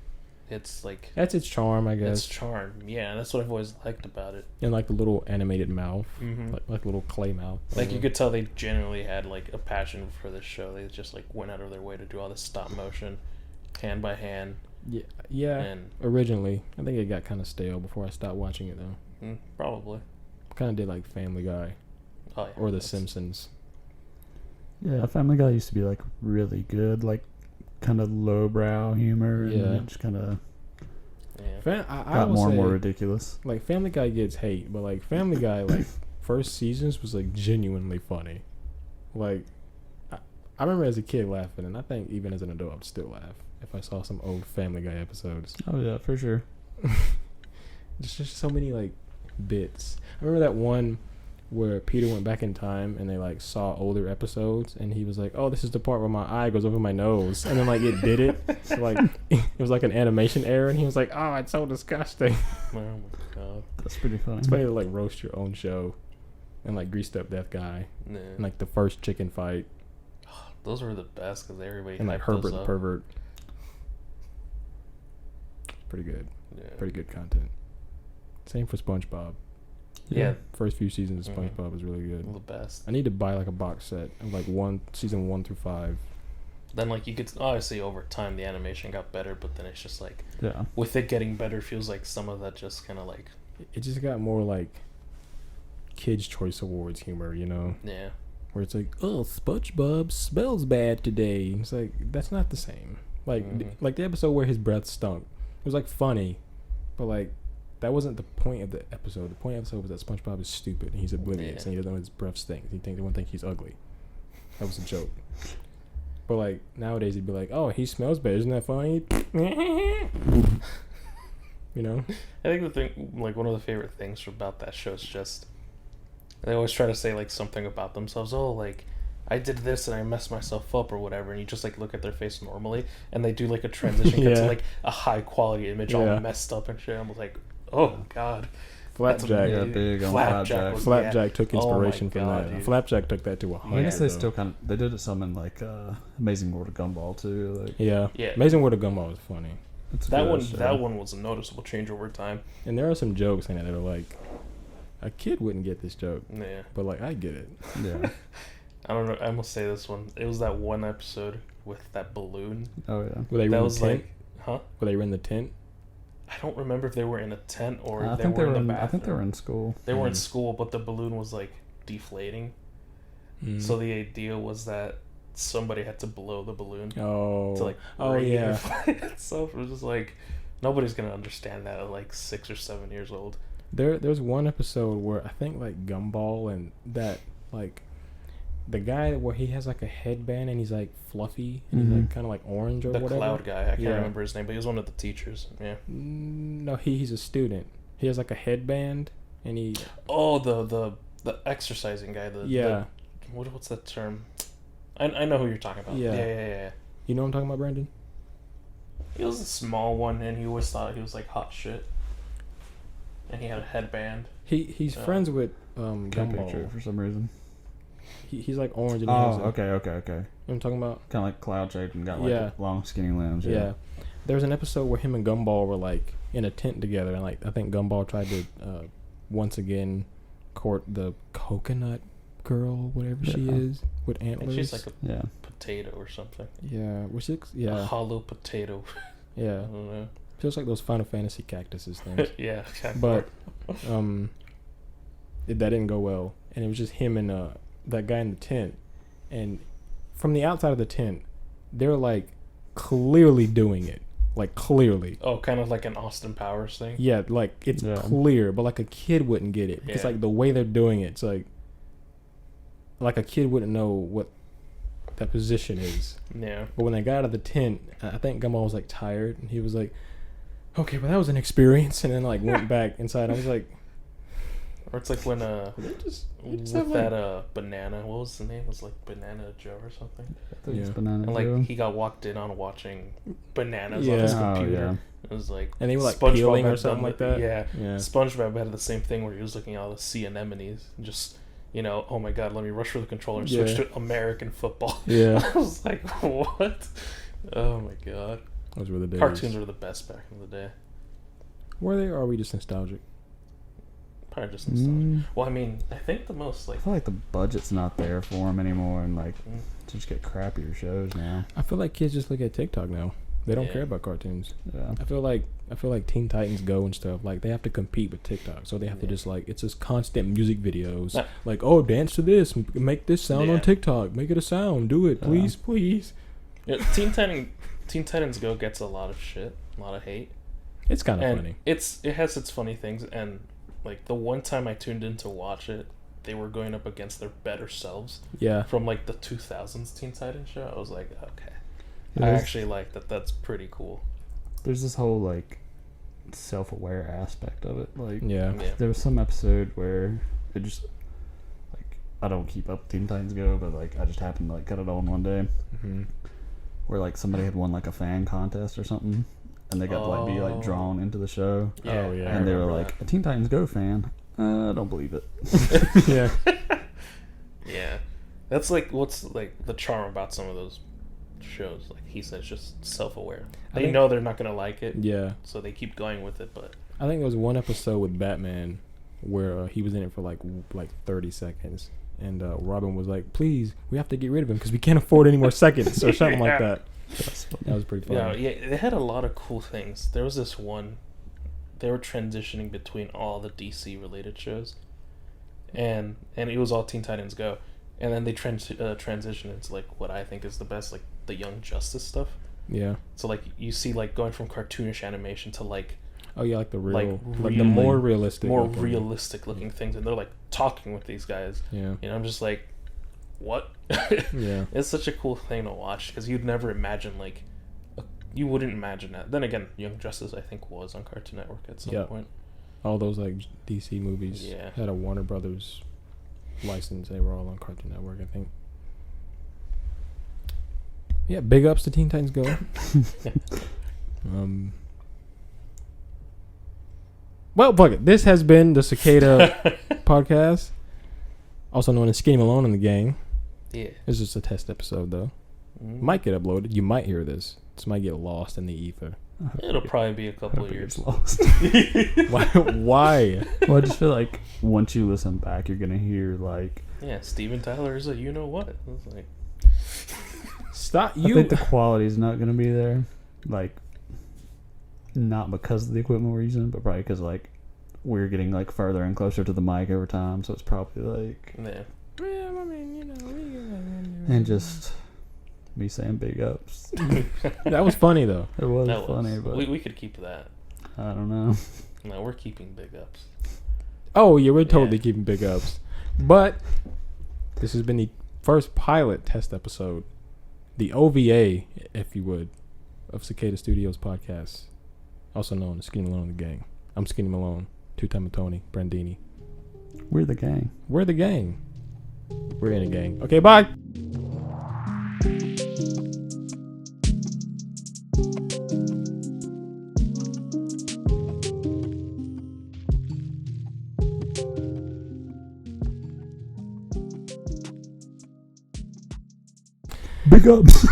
it's like That's its charm, I its guess. charm. Yeah, that's what I've always liked about it. And like the little animated mouth, Mm-hmm. like little clay mouth. Like you could tell they genuinely had like a passion for this show. They just like went out of their way to do all this stop motion, hand by hand. Yeah. And Originally, I think it got kind of stale before I stopped watching it though. probably. Kind of did like Family Guy Oh yeah. or The that's- Simpsons. Yeah, Family Guy used to be like really good, like kind of lowbrow humor, and Yeah. it just kind of Yeah. I got will more and say, more ridiculous. like Family Guy gets hate, but like Family Guy, like first seasons was like genuinely funny. Like I remember as a kid laughing, and I think even as an adult I'd still laugh if I saw some old Family Guy episodes. Oh yeah, for sure. Just so many like bits. I remember that one where Peter went back in time and they like saw older episodes, and he was like, "Oh, this is the part where my eye goes over my nose," and then like it did it. So like it was like an animation error, and he was like, "Oh, it's so disgusting." Oh my god. That's pretty funny. It's funny to like roast your own show, and like Greased Up Death Guy, Yeah. and like the first chicken fight, Those were the best because everybody and like hyped those Herbert the up. Pervert. Pretty good, Yeah. pretty good content. Same for SpongeBob. Yeah. First few seasons of Mhm. SpongeBob was really good. The best. I need to buy like a box set of like season 1 through 5. Then like you could obviously over time the animation got better, but then it's just like Yeah. with it getting better, feels like some of that just kind of like It just got more like Kids' Choice Awards humor, you know, yeah. where it's like, "Oh, SpongeBob smells bad today." It's like that's not the same. Like Mhm. like the episode where his breath stunk. It was like funny, but like that wasn't the point of the episode. The point of the episode was that SpongeBob is stupid and he's oblivious Yeah. and he doesn't know his breath stinks. Everyone thinks he's ugly. That was a joke. But like nowadays he'd be like, "Oh, he smells bad. Isn't that funny?" You know? I think the thing, like one of the favorite things about that show is just they always try to say like something about themselves. Oh, like I did this and I messed myself up or whatever, and you just like look at their face normally, and they do like a transition cut to Yeah. like a high quality image Yeah. all messed up and shit. I'm like, oh god. Flapjack. Yeah, big on Flapjack Flapjack. was- Flapjack took Oh my inspiration from God, that. dude. Flapjack took that to a I hundred. guess they though. still kind of they did it some in like Amazing World of Gumball too. Like Yeah. Yeah. Amazing World of Gumball was funny. it's a That good one, show. that one was a noticeable change over time. And there are some jokes in it that are like, a kid wouldn't get this joke, Yeah, but like I get it. Yeah. I don't know. I must say this one. It was that one episode with that balloon. Oh yeah. Were they That in was the tent? like, huh? Were they in the tent? I don't remember if they were in a tent or I they think were they were in the in. bathroom. I think they were in school. They were in Mm. school, but the balloon was like deflating. Mm. So the idea was that somebody had to blow the balloon Oh. to like Oh, raise yeah. or fly itself. It was just like nobody's gonna understand that at like 6 or 7 years old. There's one episode where I think like Gumball and that like the guy where he has like a headband and he's like fluffy and he's Mhm. like kind of like orange or The whatever. cloud guy, I can't Yeah. remember his name, but he was one of the teachers. Yeah. No, he's a student. He has like a headband and he Oh, the exercising guy. yeah. What's that term? I know who you're talking about. Yeah. Yeah. You know what I'm talking about, Brandon? He was a small one, and he always thought he was like hot shit. And he had a headband. He's friends with Can't picture it Gumball. for some reason. He's like orange and he has Oh, a, okay. You know what I'm talking about? Kind of like cloud shaped and got like Yeah. long skinny limbs. Yeah. There was an episode where him and Gumball were like in a tent together, and like I think Gumball tried to once again court the coconut girl, whatever she Yeah. is, with I think antlers. she's like a Yeah. potato or something. yeah, which is A yeah, hollow potato. I yeah. don't know. Feels like those Final Fantasy cactuses things. Yeah. But that didn't go well, and it was just him and that guy in the tent, and from the outside of the tent, they're like clearly doing it, like clearly. Oh, kind of like an Austin Powers thing. Yeah, like it's Yeah. clear, but like a kid wouldn't get it because Yeah. like the way they're doing it, it's like a kid wouldn't know what that position is. Yeah. But when they got out of the tent, I think Gumball was like tired, and he was like, "Okay, well that was an experience," and then like went back inside. I was like, Or it's like when They just with have, like- that banana. What was the name? It was like Banana Joe or something. I think it's Yeah. Banana And like Joe. he got walked in on watching bananas on his Yeah. Oh, computer. yeah. It was like And they were like SpongeBob peeling or had something done like the- that. Yeah. Yeah. SpongeBob had the same thing where he was looking at all the sea anemones and just, oh my god, let me rush for the controller and switch Yeah. to American football. Yeah. I was like, what? Oh my god. Those were the days. Cartoons were the best back in the day. Were they, or are we just nostalgic? Probably just nostalgia. Mm, Well, I mean, I think the most I feel like the budget's not there for them anymore, and like Mm. to just get crappier shows now. I feel like kids just look at TikTok now. They don't Yeah. care about cartoons. Yeah. I feel like Teen Titans Go and stuff, like they have to compete with TikTok, so they have to Yeah. just like it's just constant music videos, Nah. like oh dance to this, make this sound on Yeah. TikTok, make it a sound, do it, please, please. Yeah, Teen Titans Go gets a lot of shit, a lot of hate. It's kind of And funny. it has its funny things, and like the one time I tuned in to watch it, they were going up against their better selves Yeah, from like the 2000s Teen Titans show. I was like, okay, Yeah, I there's- actually like that. That's pretty cool. There's this whole like self-aware aspect of it. Like yeah, Yeah, there was some episode where it just like I don't keep up Teen Titans Go, but like I just happened to like cut it on one day hmm where like somebody had won like a fan contest or something, and they got to like be like Oh. drawn into the show, yeah, Oh, yeah. I and they were remember like a Teen Titans Go fan. I don't believe it. yeah. that. Yeah, that's like what's like the charm about some of those shows. Like he says, just self-aware. I They think- know they're not gonna like it, Yeah, so they keep going with it. But I think there was one episode with Batman where he was in it for like 30 seconds, and Robin was like, "Please, we have to get rid of him because we can't afford any more seconds," or something like Yeah. that. That was pretty funny. yeah, they had a lot of cool things. There was this one. They were transitioning between all the DC related shows, and it was all Teen Titans Go, and then they transition into like what I think is the best, like the Young Justice stuff. Yeah. So like you see like going from cartoonish animation to like Oh yeah, like the real, like really the more realistic, more looking. realistic looking things, and they're like talking with these guys. Yeah. I'm just like, what? Yeah. It's such a cool thing to watch because you'd never imagine like. You wouldn't imagine that. Then again, Young Justice I think was on Cartoon Network at some Yep. point. All those like DC movies Yeah. had a Warner Brothers license. They were all on Cartoon Network, I think. Yeah, big ups to Teen Titans Go. Well, fuck it. This has been the Cicada podcast, also known as Skinny Malone and the Gang. Yeah. It's just a test episode, though. Mm. Might get uploaded. You might hear this. This might get lost in the ether. It'll probably be a I couple hope of it years. gets lost. Why? Why? Well, I just feel like once you listen back, you're gonna hear like Yeah, Steven Tyler is a you know what. It's like, Stop I you. think the quality is not gonna be there. Like, not because of the equipment we're using, but probably because like we're getting like further and closer to the mic over time. So it's probably like yeah. Yeah, I mean, you know, and just me saying big ups. that was funny though. It was That funny, was. but We could keep that. I don't know. No, we're keeping big ups. Oh yeah, we're totally Yeah. keeping big ups. But this has been the first pilot test episode, the OVA, if you would, of Cicada Studios podcast, also known as Skinny Malone and the Gang. I'm Skinny Malone, two-time Tony Brandini. We're the gang. We're the gang. We're in a gang. Okay, bye. Big ups.